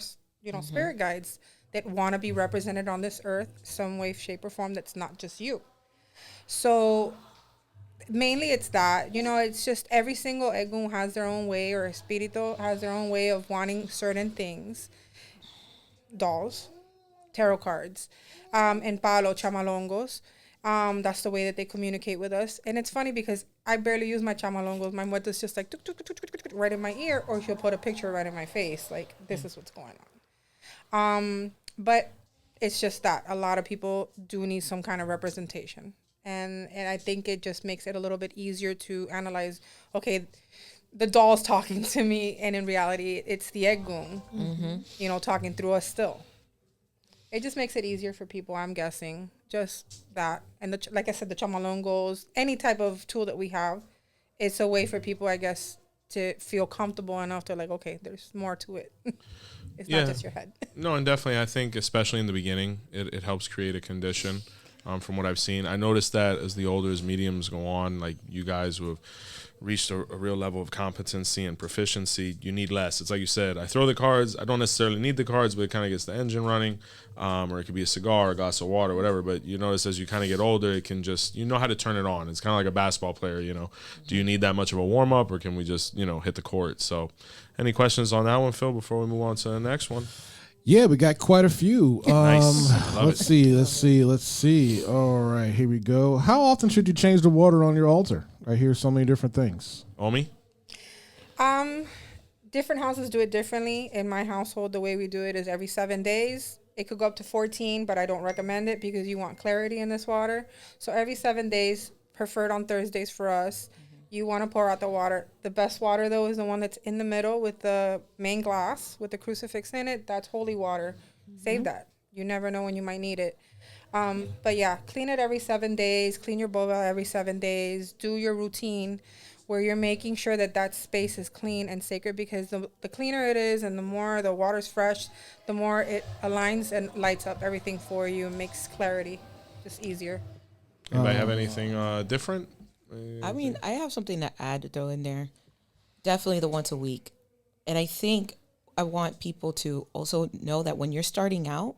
spirit guides that want to be represented on this earth, some way, shape, or form that's not just you. So mainly it's that, it's just every single egun has their own way, or espirito has their own way of wanting certain things. Dolls, tarot cards, and palo, chamalongos. That's the way that they communicate with us. And it's funny because I barely use my chamalongos. My muerto's just like tuk, tuk, tuk, tuk, tuk, tuk, right in my ear, or she'll put a picture right in my face. Like, this is what's going on. But it's just that a lot of people do need some kind of representation. And I think it just makes it a little bit easier to analyze, okay, the doll's talking to me, and in reality, it's the egun, talking through us still. It just makes it easier for people, I'm guessing. Just that. And like I said, the chamalongos, any type of tool that we have, it's a way for people, I guess, to feel comfortable enough to like, okay, there's more to it. It's not just your head. No, and definitely I think, especially in the beginning, it helps create a condition. From what I've seen, I noticed that as mediums go on, like you guys who have reached a real level of competency and proficiency, you need less. It's like you said, I throw the cards. I don't necessarily need the cards, but it kind of gets the engine running, or it could be a cigar, a glass of water, whatever. But you notice as you kind of get older, it can just, how to turn it on. It's kind of like a basketball player, Do you need that much of a warm up, or can we just, hit the court? So any questions on that one, Phil, before we move on to the next one? Yeah, we got quite a few. Nice. Let's see. All right, here we go. How often should you change the water on your altar? I hear so many different things. Omi? Different houses do it differently. In my household, the way we do it is every 7 days. It could go up to 14, but I don't recommend it because you want clarity in this water. So every 7 days preferred on Thursdays for us. You want to pour out the water. The best water, though, is the one that's in the middle with the main glass with the crucifix in it. That's holy water. Save that. You never know when you might need it. But yeah, clean it every 7 days. Clean your boba every 7 days. Do your routine where you're making sure that that space is clean and sacred, because the cleaner it is and the more the water's fresh, the more it aligns and lights up everything for you and makes clarity just easier. Anybody have anything different? I mean, I have something to add to throw in there. Definitely the once a week. And I think I want people to also know that when you're starting out,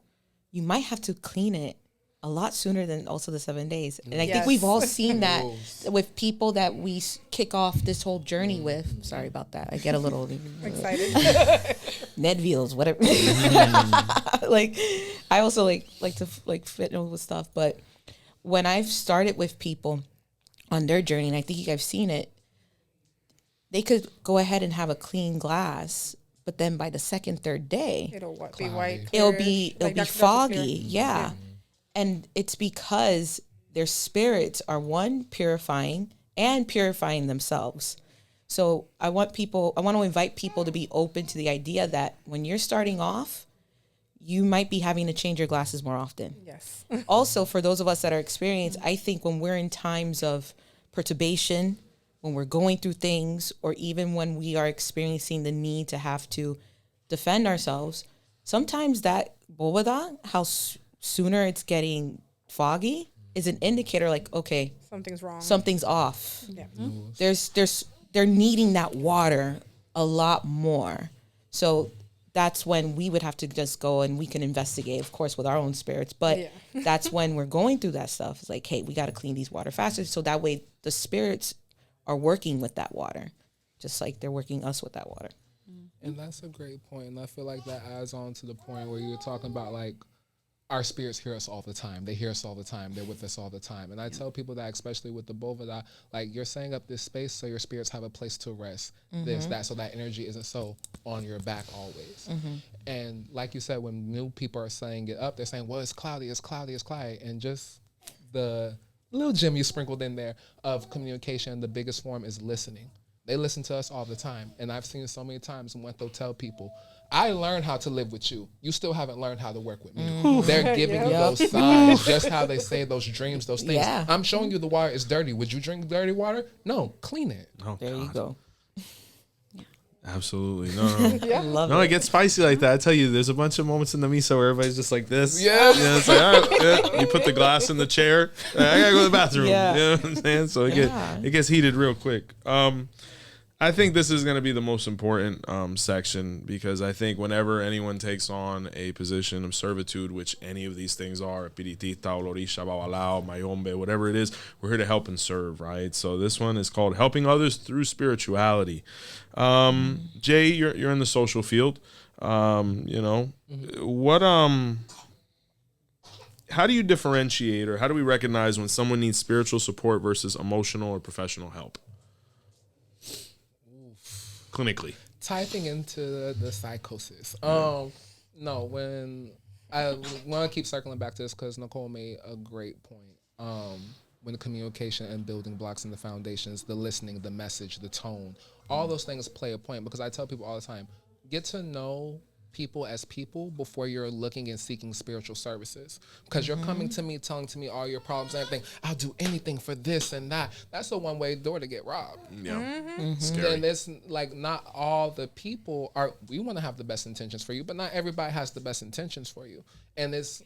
you might have to clean it a lot sooner than also the 7 days. And I think we've all seen that with people that we kick off this whole journey with. Sorry about that. I get a little Excited. Ned Veals, whatever. Like, I also like to fit in with stuff. But when I've started with people on their journey, and I think you guys have seen it, they could go ahead and have a clean glass, but then by the second, third day, It'll be white. it'll be Dr. foggy. Clear. Yeah. And it's because their spirits are one, purifying and purifying themselves. So I want to invite people to be open to the idea that when you're starting off, you might be having to change your glasses more often. Yes. Also, for those of us that are experienced, I think when we're in times of perturbation, when we're going through things, or even when we are experiencing the need to have to defend ourselves, sometimes that bovada, how sooner it's getting foggy, is an indicator like, okay, Something's wrong. something's off. Yeah. They're needing that water a lot more. So that's when we would have to just go and we can investigate, of course, with our own spirits. But that's when we're going through that stuff. It's like, hey, we got to clean these water faster. So that way the spirits are working with that water, just like they're working us with that water. And that's a great point. And I feel like that adds on to the point where you were talking about, like, our spirits hear us all the time. They hear us all the time. They're with us all the time. And I tell people that, especially with the Bovada, like, you're setting up this space so your spirits have a place to rest, so that energy isn't so on your back always. And like you said, when new people are saying it up, they're saying, well, it's cloudy, it's cloudy, it's cloudy. And just the little gem you sprinkled in there of communication, the biggest form is listening. They listen to us all the time. And I've seen so many times when they'll tell people, I learned how to live with you. You still haven't learned how to work with me. They're giving you those signs, just how they say those dreams, those things. Yeah. I'm showing you the water is dirty. Would you drink dirty water? No, clean it. Oh, There you go. Absolutely. No. I love No, it. it gets spicy like that. I tell you, there's a bunch of moments in the misa where everybody's just like this. Yeah. It's like, all right, yeah. You put the glass in the chair. I gotta go to the bathroom. Yeah. You know what I'm saying? So it gets heated real quick. I think this is going to be the most important section, because I think whenever anyone takes on a position of servitude, which any of these things are, espiritista, olorisha, babalao, mayombe, whatever it is, we're here to help and serve, right? So this one is called Helping Others Through Spirituality. Jay, you're in the social field. What how do you differentiate, or how do we recognize when someone needs spiritual support versus emotional or professional help? Clinically. Typing into the psychosis. No, when I want to keep circling back to this because Nicole made a great point. When the communication and building blocks and the foundations, the listening, the message, the tone, all those things play a point, because I tell people all the time, get to know people as people before you're looking and seeking spiritual services, because you're coming to me telling to me all your problems and everything. I'll do anything for this and that. That's a one-way door to get robbed. Scary. And it's like, not all the people are, we want to have the best intentions for you, but not everybody has the best intentions for you. And it's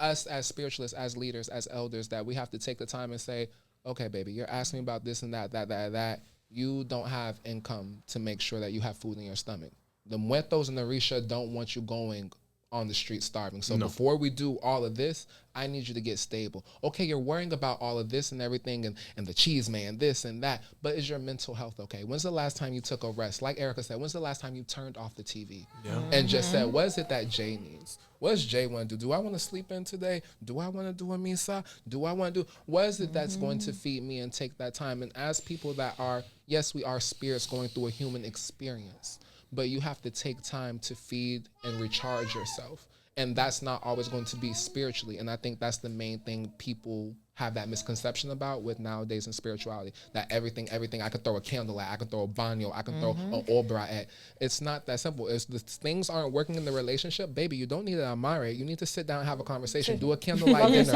us as spiritualists, as leaders, as elders, that we have to take the time and say, okay, baby, you're asking me about this and that. You don't have income to make sure that you have food in your stomach. The Muertos and the Risha don't want you going on the street starving. So before we do all of this, I need you to get stable. Okay, you're worrying about all of this and everything and the cheese man, this and that, but is your mental health okay? When's the last time you took a rest? Like Erica said, when's the last time you turned off the TV and just said, what is it that Jay needs? What does Jay want to do? Do I want to sleep in today? Do I want to do a misa? Do I want to do, what is it that's going to feed me, and take that time? And as people that are, yes, we are spirits going through a human experience, but you have to take time to feed and recharge yourself. And that's not always going to be spiritually. And I think that's the main thing people have that misconception about with nowadays in spirituality, that everything I could throw a candle at, I could throw a banyo, I could throw an obra at. It's not that simple. It's the things aren't working in the relationship, baby, you don't need to admire it. You need to sit down and have a conversation, do a candlelight dinner,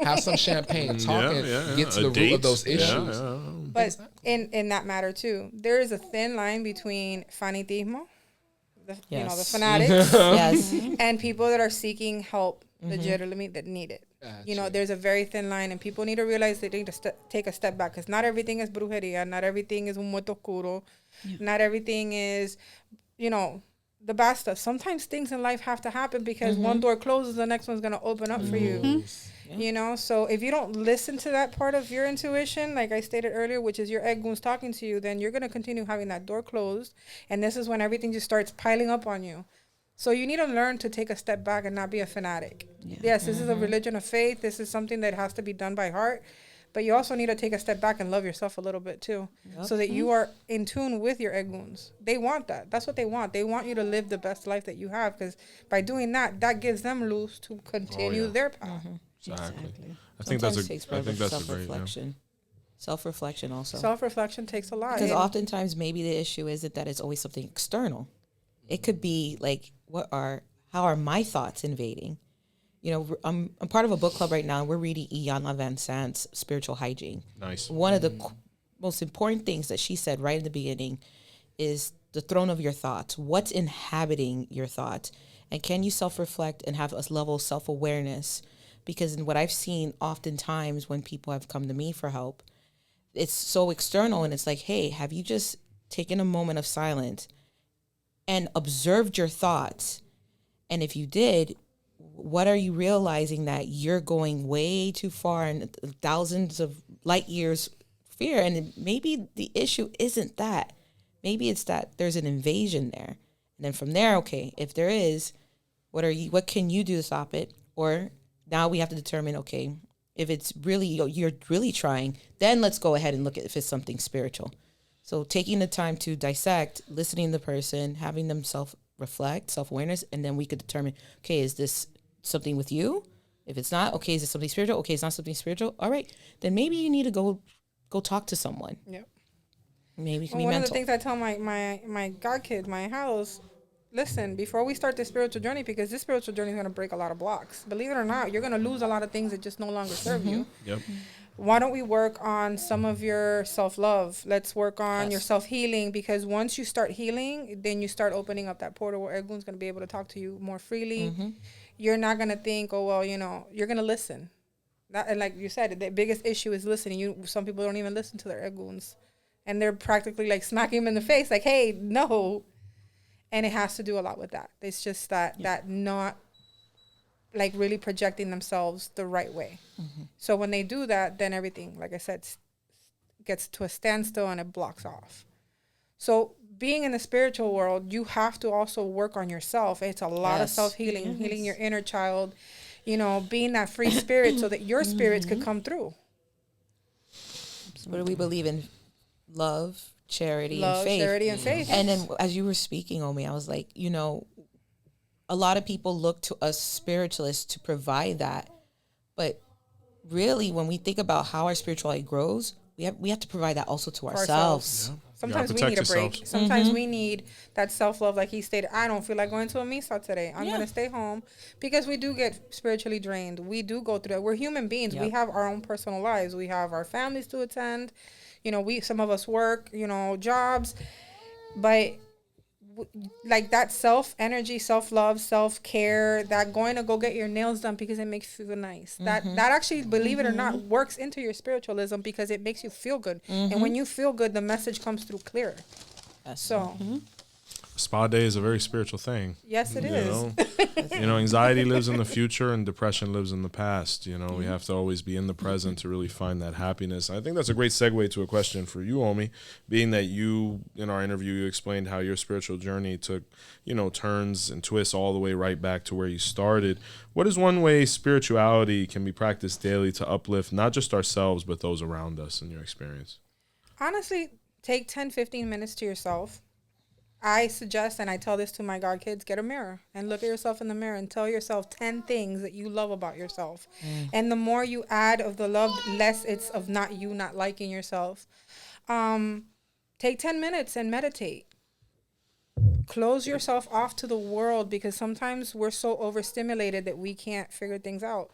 have some champagne, talk and get to the root of those issues. But in that matter too, there is a thin line between fanatismo, you know, the fanatics, Yes. and people that are seeking help legitimately that need it. You know, there's a very thin line, and people need to realize they need to take a step back, because not everything is brujeria, not everything is un muerto oscuro, not everything is, you know, the bad stuff. Sometimes things in life have to happen because one door closes, the next one's going to open up for you. You know, so if you don't listen to that part of your intuition, like I stated earlier, which is your egg wounds talking to you, then you're going to continue having that door closed. And this is when everything just starts piling up on you. So you need to learn to take a step back and not be a fanatic. Yes, this is a religion of faith. This is something that has to be done by heart. But you also need to take a step back and love yourself a little bit too, so that you are in tune with your egg wounds. They want that. That's what they want. They want you to live the best life that you have, because by doing that, that gives them loose to continue their path. Exactly. I Sometimes think that's it takes I think that's a great. self-reflection. Self-reflection also. Self-reflection takes a lot. Because oftentimes maybe the issue isn't that it's always something external. It could be like, how are my thoughts invading? You know, I'm part of a book club right now, and we're reading Iyanla Van Sant's Spiritual Hygiene. Nice. One of the most important things that she said right in the beginning is the throne of your thoughts. What's inhabiting your thoughts? And can you self-reflect and have a level of self-awareness? Because in what I've seen oftentimes when people have come to me for help, it's so external, and it's like, hey, have you just taken a moment of silence and observed your thoughts? And if you did, what are you realizing? That you're going way too far in thousands of light years fear. And maybe the issue isn't that. Maybe it's that there's an invasion there. And then from there, okay, if there is, what can you do to stop it? Or now we have to determine, okay, if it's really, you're really trying, then let's go ahead and look at if it's something spiritual. So taking the time to dissect, listening to the person, having them self-reflect, self-awareness, and then we could determine, okay, is this something with you? If it's not, okay, is it something spiritual? Okay, it's not something spiritual. All right, then maybe you need to go talk to someone. Yep. Maybe it can be One mental. of the things I tell my god kid, my house, listen, before we start this spiritual journey, because this spiritual journey is going to break a lot of blocks. Believe it or not, you're going to lose a lot of things that just no longer serve you. Yep. Why don't we work on some of your self-love? Let's work on your self-healing, because once you start healing, then you start opening up that portal where everyone's going to be able to talk to you more freely. You're not going to think, oh, well, you know, you're going to listen. And like you said, the biggest issue is listening. Some people don't even listen to their eggoons. And they're practically like smacking them in the face, like, hey, no. And it has to do a lot with that. It's just that not like really projecting themselves the right way. So when they do that, then everything, like I said, gets to a standstill and it blocks off. So being in the spiritual world, you have to also work on yourself. It's a lot of self-healing, healing your inner child, you know, being that free spirit so that your spirits could come through. What do we believe in? Love, charity, and faith. Charity, and faith. And then as you were speaking, Omi, I was like, you know, a lot of people look to us spiritualists to provide that. But really, when we think about how our spirituality grows, we have to provide that also to ourselves. Yeah. Sometimes we need a break. Sometimes we need that self-love. Like he stated, I don't feel like going to a misa today. I'm going to stay home, because we do get spiritually drained. We do go through that. We're human beings. We have our own personal lives. We have our families to attend. You know, some of us work, you know, jobs, but like that self-energy, self-love, self-care, that going to go get your nails done because it makes you feel nice. That actually, believe it or not, works into your spiritualism, because it makes you feel good. And when you feel good, the message comes through clearer. So Spa day is a very spiritual thing. yes, it is. You know, anxiety lives in the future and depression lives in the past. You know, we have to always be in the present to really find that happiness. I think that's a great segue to a question for you, Omi, being that you, in our interview, you explained how your spiritual journey took, you know, turns and twists all the way right back to where you started. What is one way spirituality can be practiced daily to uplift not just ourselves, but those around us in your experience? Honestly, take 10, 15 minutes to yourself. I suggest, and I tell this to my God kids, get a mirror and look at yourself in the mirror and tell yourself 10 things that you love about yourself. And the more you add of the love, less it's of not liking yourself. Take 10 minutes and meditate. Close yourself off to the world, because sometimes we're so overstimulated that we can't figure things out.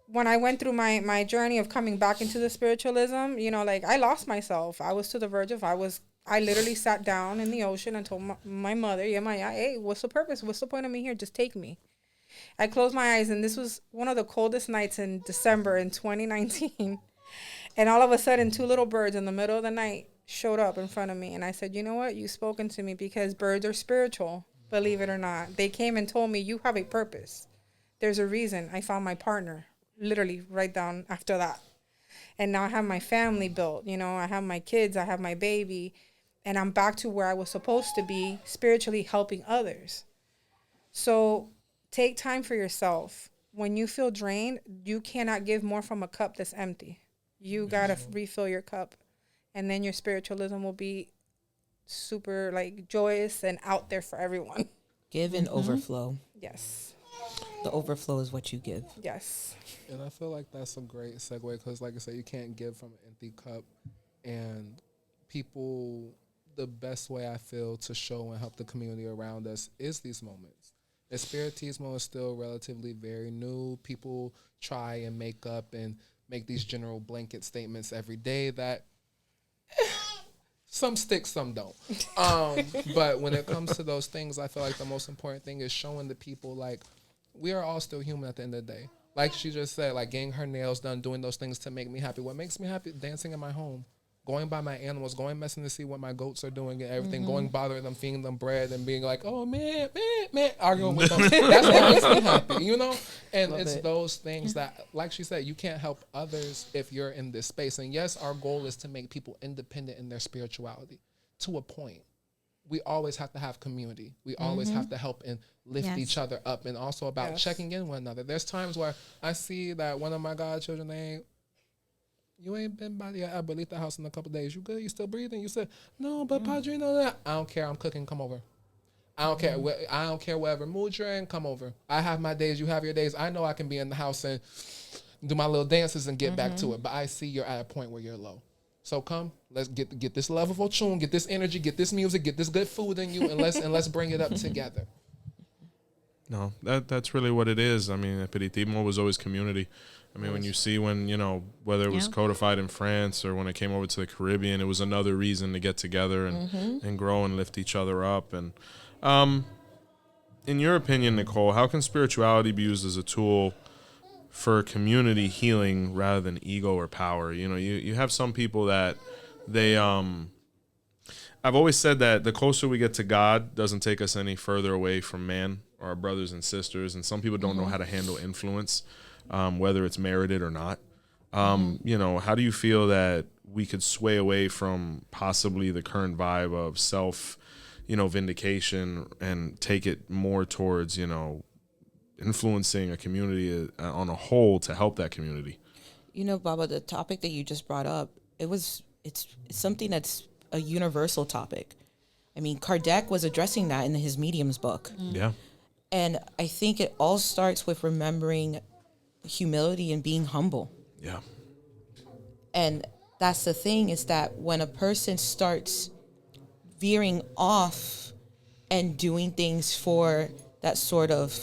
When I went through my journey of coming back into the spiritualism, you know, like, I lost myself. I was to the verge of, I literally sat down in the ocean and told my mother, hey, what's the purpose? What's the point of me here? Just take me. I closed my eyes, and this was one of the coldest nights in December in 2019. And all of a sudden, 2 little birds in the middle of the night showed up in front of me. And I said, you know what? You've spoken to me, because birds are spiritual, believe it or not. They came and told me, you have a purpose. There's a reason. I found my partner, literally right down after that. And now I have my family built. You know, I have my kids. I have my baby. And I'm back to where I was supposed to be, spiritually helping others. So take time for yourself. When you feel drained, you cannot give more from a cup that's empty. You got to refill your cup. And then your spiritualism will be super, like, joyous and out there for everyone. Give and overflow. Yes. The overflow is what you give. Yes. And I feel like that's a great segue, because, like I said, you can't give from an empty cup. And people, the best way I feel to show and help the community around us is these moments. Espiritismo is still relatively very new. People try and make up and make these general blanket statements every day that some stick, some don't. But when it comes to those things, I feel like the most important thing is showing the people, like, we are all still human at the end of the day. Like she just said, like, getting her nails done, doing those things to make me happy. What makes me happy? Dancing in my home. Going by my animals, going messing to see what my goats are doing and everything, going bothering them, feeding them bread and being like, oh, man, arguing with them. That's what makes me happy, you know? And Love it's it. those things that, like she said, you can't help others if you're in this space. And yes, our goal is to make people independent in their spirituality to a point. We always have to have community. We always have to help and lift Yes. each other up, and also about checking in one another. There's times where I see that one of my godchildren, you ain't been by the Abuelita house in a couple days. You good? You still breathing? You said, no, but Padrino, that. I don't care. I'm cooking. Come over. I don't care. I don't care whatever mood you're in. Come over. I have my days. You have your days. I know I can be in the house and do my little dances and get back to it. But I see you're at a point where you're low. So come, let's get this level of tune, get this energy, get this music, get this good food in you, and let's bring it up together. No, that's really what it is. I mean, Aperitivo was always community. I mean, when you see whether it was Yeah. codified in France or when it came over to the Caribbean, it was another reason to get together and grow and lift each other up. And in your opinion, Nicole, how can spirituality be used as a tool for community healing rather than ego or power? You know, you have some people that they I've always said that the closer we get to God doesn't take us any further away from man or our brothers and sisters. And some people don't know how to handle influence, whether it's merited or not. You know, how do you feel that we could sway away from possibly the current vibe of self, vindication, and take it more towards, influencing a community on a whole to help that community? Baba, the topic that you just brought up, it's something that's a universal topic. I mean, Kardec was addressing that in his Medium's book. Yeah. And I think it all starts with remembering humility and being humble. Yeah. And that's the thing, is that when a person starts veering off and doing things for that sort of,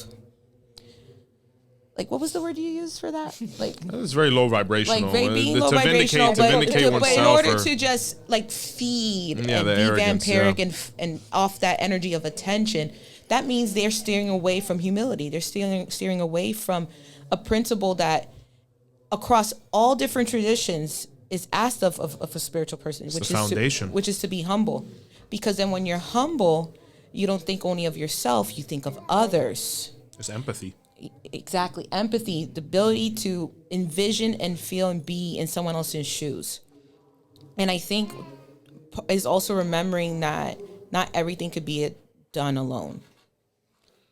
like, what was the word you used for that? Like, it's very low vibrational. like being low to vibrational, vindicate but in oneself. order to just like feed Yeah, and the be arrogance, vampiric and off that energy of attention, that means they're steering away from humility. They're steering away from a principle that across all different traditions is asked of a spiritual person, It's the foundation. which is to be humble. Because then when you're humble, you don't think only of yourself, you think of others. It's empathy. Exactly. Empathy, the ability to envision and feel and be in someone else's shoes. And I think is also remembering that not everything could be done alone.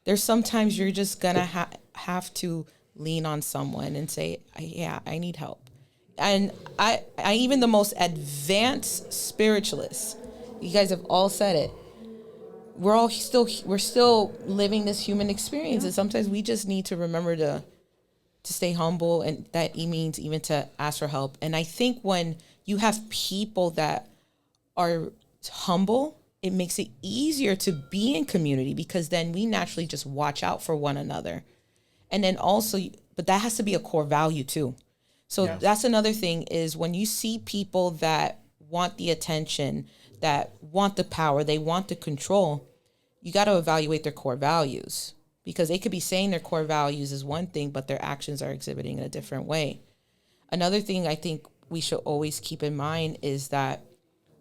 There's sometimes you're just going to have to lean on someone and say, yeah, I need help. And I even the most advanced spiritualists You guys have all said it. We're still living this human experience, and sometimes we just need to remember to stay humble, and that means even to ask for help. And I think when you have people that are humble, it makes it easier to be in community, because then we naturally just watch out for one another. And then also, but that has to be a core value too. So that's another thing, is when you see people that want the attention, that want the power, they want the control, you got to evaluate their core values, because they could be saying their core values is one thing, but their actions are exhibiting in a different way. Another thing I think we should always keep in mind is that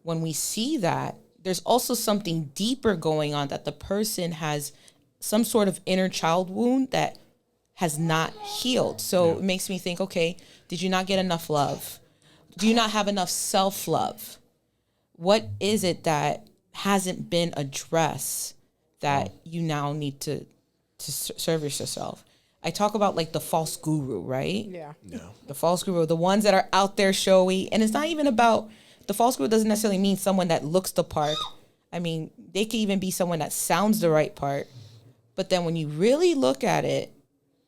when we see that, there's also something deeper going on, that the person has some sort of inner child wound that has not healed. So it makes me think, okay, did you not get enough love? Do you not have enough self-love? What is it that hasn't been addressed that you now need to service yourself? I talk about like the false guru, right? Yeah. The false guru, the ones that are out there showy. And it's not even about, the false guru doesn't necessarily mean someone that looks the part. I mean, they could even be someone that sounds the right part. But then when you really look at it,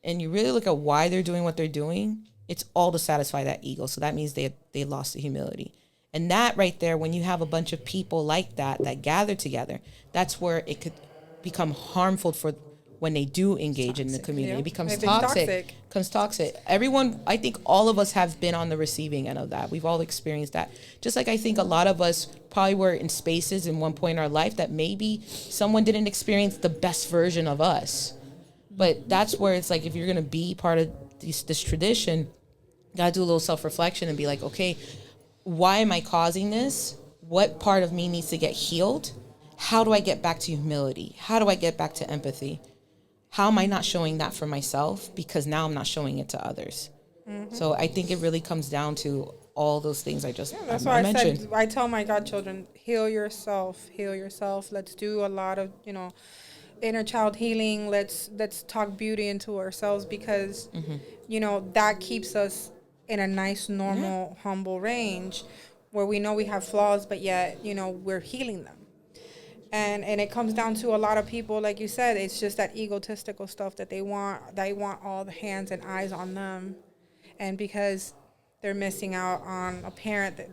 and you really look at why they're doing what they're doing, it's all to satisfy that ego. So that means they lost the humility. And that right there, when you have a bunch of people like that gather together, that's where it could become harmful for when they do engage in the community. Yeah. It becomes It's toxic. Becomes toxic. Everyone, I think all of us have been on the receiving end of that. We've all experienced that. Just like I think a lot of us probably were in spaces in one point in our life that maybe someone didn't experience the best version of us. But that's where it's like, if you're going to be part of this tradition, you got to do a little self-reflection and be like, okay, why am I causing this? What part of me needs to get healed? How do I get back to humility? How do I get back to empathy? How am I not showing that for myself? Because now I'm not showing it to others. Mm-hmm. So I think it really comes down to all those things I just that's why mentioned. I said, I tell my godchildren, heal yourself. Let's do a lot of, inner child healing. Let's talk beauty into ourselves, because that keeps us in a nice, normal, humble range where we know we have flaws, but yet we're healing them. And it comes down to a lot of people, like you said, it's just that egotistical stuff that they want all the hands and eyes on them. And because they're missing out on a parent that,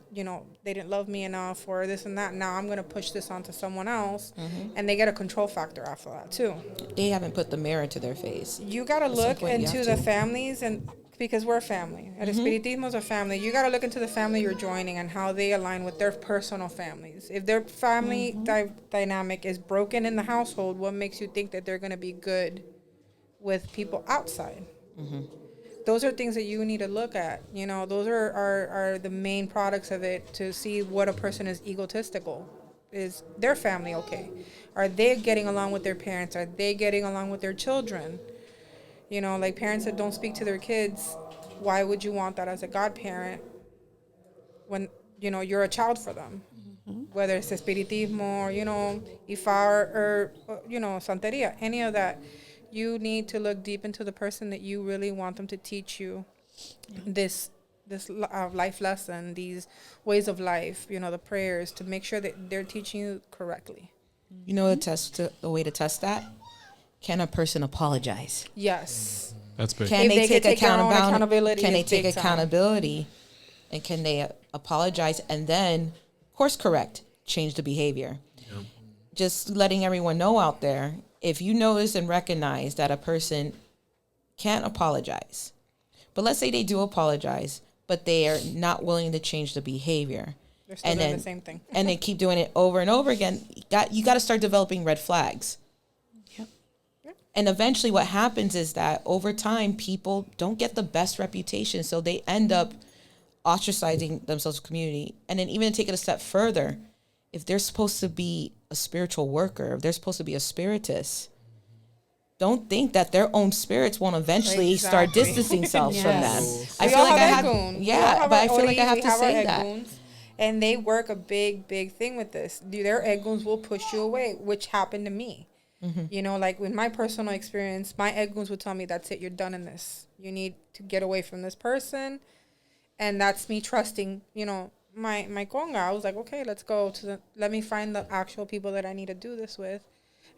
they didn't love me enough, or this and that, now I'm going to push this onto someone else. And they get a control factor after that too. They haven't put the mirror to their face. You got to look into the families, and because we're a family. El Espiritismo is a family. You got to look into the family you're joining and how they align with their personal families. If their family dynamic is broken in the household, what makes you think that they're going to be good with people outside? Those are things that you need to look at. Those are the main products of it, to see what a person is egotistical. Is their family okay? Are they getting along with their parents? Are they getting along with their children? Like parents that don't speak to their kids, why would you want that as a godparent when, you're a child for them? Whether it's Espiritismo or, Ifa or Santeria, any of that. You need to look deep into the person that you really want them to teach you this life lesson, these ways of life, the prayers, to make sure that they're teaching you correctly. The way to test that? Can a person apologize? Yes. That's big. Can they take accountability? Can they take big time. accountability? And can they apologize and then course correct, change the behavior? Yep. Just letting everyone know out there, if you notice and recognize that a person can't apologize, but let's say they do apologize, but they are not willing to change the behavior. They're still doing the same thing. And they keep doing it over and over again. You got to start developing red flags. Yep. And eventually what happens is that over time, people don't get the best reputation. So they end up ostracizing themselves from the community. And then even take it a step further, if they're supposed to be a spiritual worker, if they're supposed to be a spiritist, don't think that their own spirits won't eventually start distancing themselves from them. I feel like I have to say that. And they work a big thing with this. Their egoons will push you away, which happened to me. Like in my personal experience, my egoons would tell me, that's it, you're done in this. You need to get away from this person. And that's me trusting, my conga. I was like, okay, let's go let me find the actual people that I need to do this with.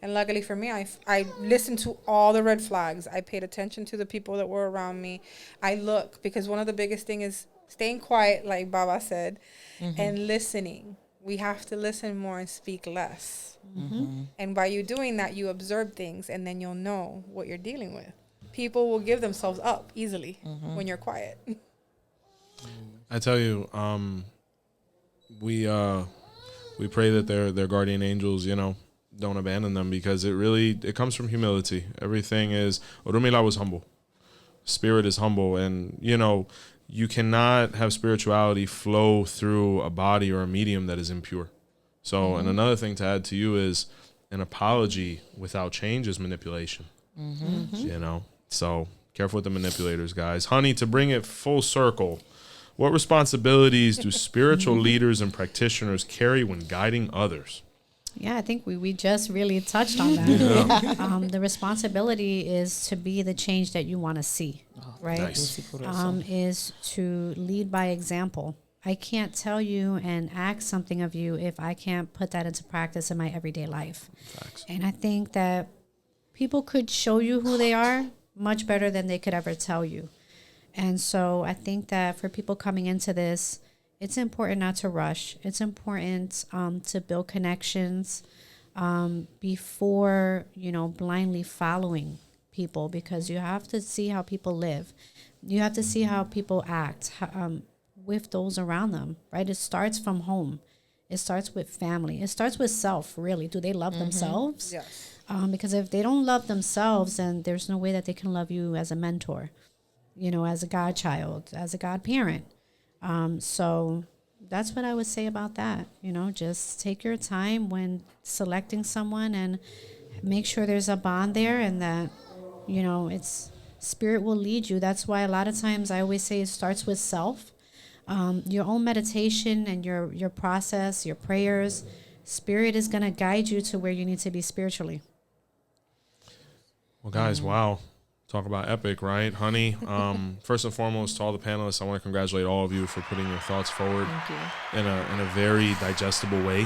And luckily for me, I listened to all the red flags. I paid attention to the people that were around me. I look, because one of the biggest thing is staying quiet, like Baba said, and listening. We have to listen more and speak less. And by you doing that, you observe things, and then you'll know what you're dealing with. People will give themselves up easily when you're quiet. I tell you, we pray that their guardian angels, don't abandon them, because it comes from humility. Everything is, Orumila was humble. Spirit is humble. And, you cannot have spirituality flow through a body or a medium that is impure. So, and another thing to add to you is an apology without change is manipulation. So careful with the manipulators, guys. Honey, to bring it full circle, what responsibilities do spiritual leaders and practitioners carry when guiding others? Yeah, I think we just really touched on that. The responsibility is to be the change that you want to see, right? Nice. Is to lead by example. I can't tell you and ask something of you if I can't put that into practice in my everyday life. Facts. And I think that people could show you who they are much better than they could ever tell you. And so I think that for people coming into this, it's important not to rush. It's important to build connections before, blindly following people, because you have to see how people live. You have to see how people act with those around them, right? It starts from home. It starts with family. It starts with self, really. Do they love themselves? Yes. Because if they don't love themselves, then there's no way that they can love you as a mentor, as a godchild, as a godparent. So that's what I would say about that. Just take your time when selecting someone and make sure there's a bond there, and that, it's spirit will lead you. That's why a lot of times I always say it starts with self. Your own meditation and your process, your prayers, spirit is going to guide you to where you need to be spiritually. Well, guys, wow. Talk about epic, right? Honey, first and foremost, to all the panelists, I want to congratulate all of you for putting your thoughts forward in a very digestible way.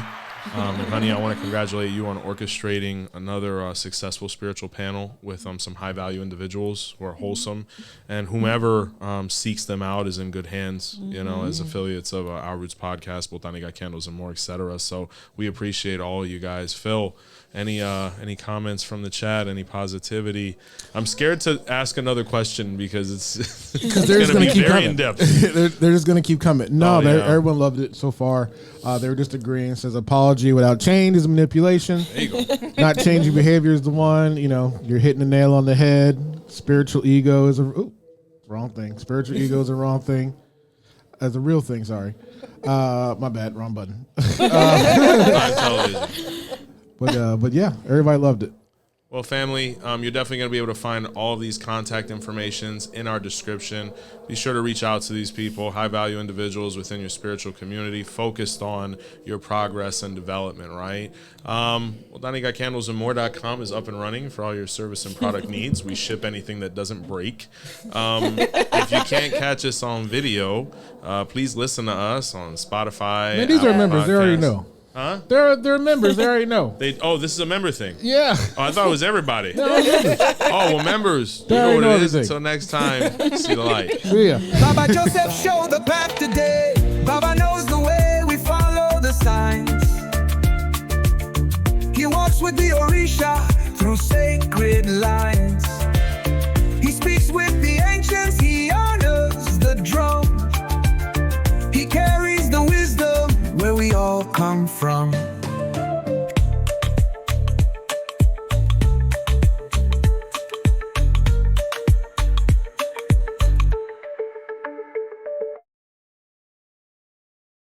And honey, I want to congratulate you on orchestrating another successful spiritual panel with some high-value individuals who are wholesome, and whomever seeks them out is in good hands, as affiliates of Our Roots Podcast, Botaniga Candles, and more, etc. So we appreciate all of you guys. Phil, any comments from the chat? Any positivity? I'm scared to ask another question because it's going to be very in depth. They're just going to keep coming. No, everyone loved it so far. They were just agreeing. It says apology without change is manipulation. There you go. Not changing behavior is the one. You're hitting the nail on the head. Spiritual ego is wrong thing. Spiritual ego is a wrong thing. As a real thing. Sorry, my bad. Wrong button. But yeah, everybody loved it. Well, family, you're definitely going to be able to find all of these contact informations in our description. Be sure to reach out to these people, high-value individuals within your spiritual community, focused on your progress and development, right? DonnieGotCandlesandMore.com is up and running for all your service and product needs. We ship anything that doesn't break. If you can't catch us on video, please listen to us on Spotify. Man, these are members. They already know. Huh? They're members. They already know. This is a member thing. Yeah. Oh, I thought it was everybody. Members. You They know what already know it is. everything. Until next time, see the light. See ya. Baba Joseph showed the path today. Baba knows the way, we follow the signs. He walks with the Orisha through sacred lines. He speaks with the ancients, he honors the drum. He carries the wisdom where we all come from.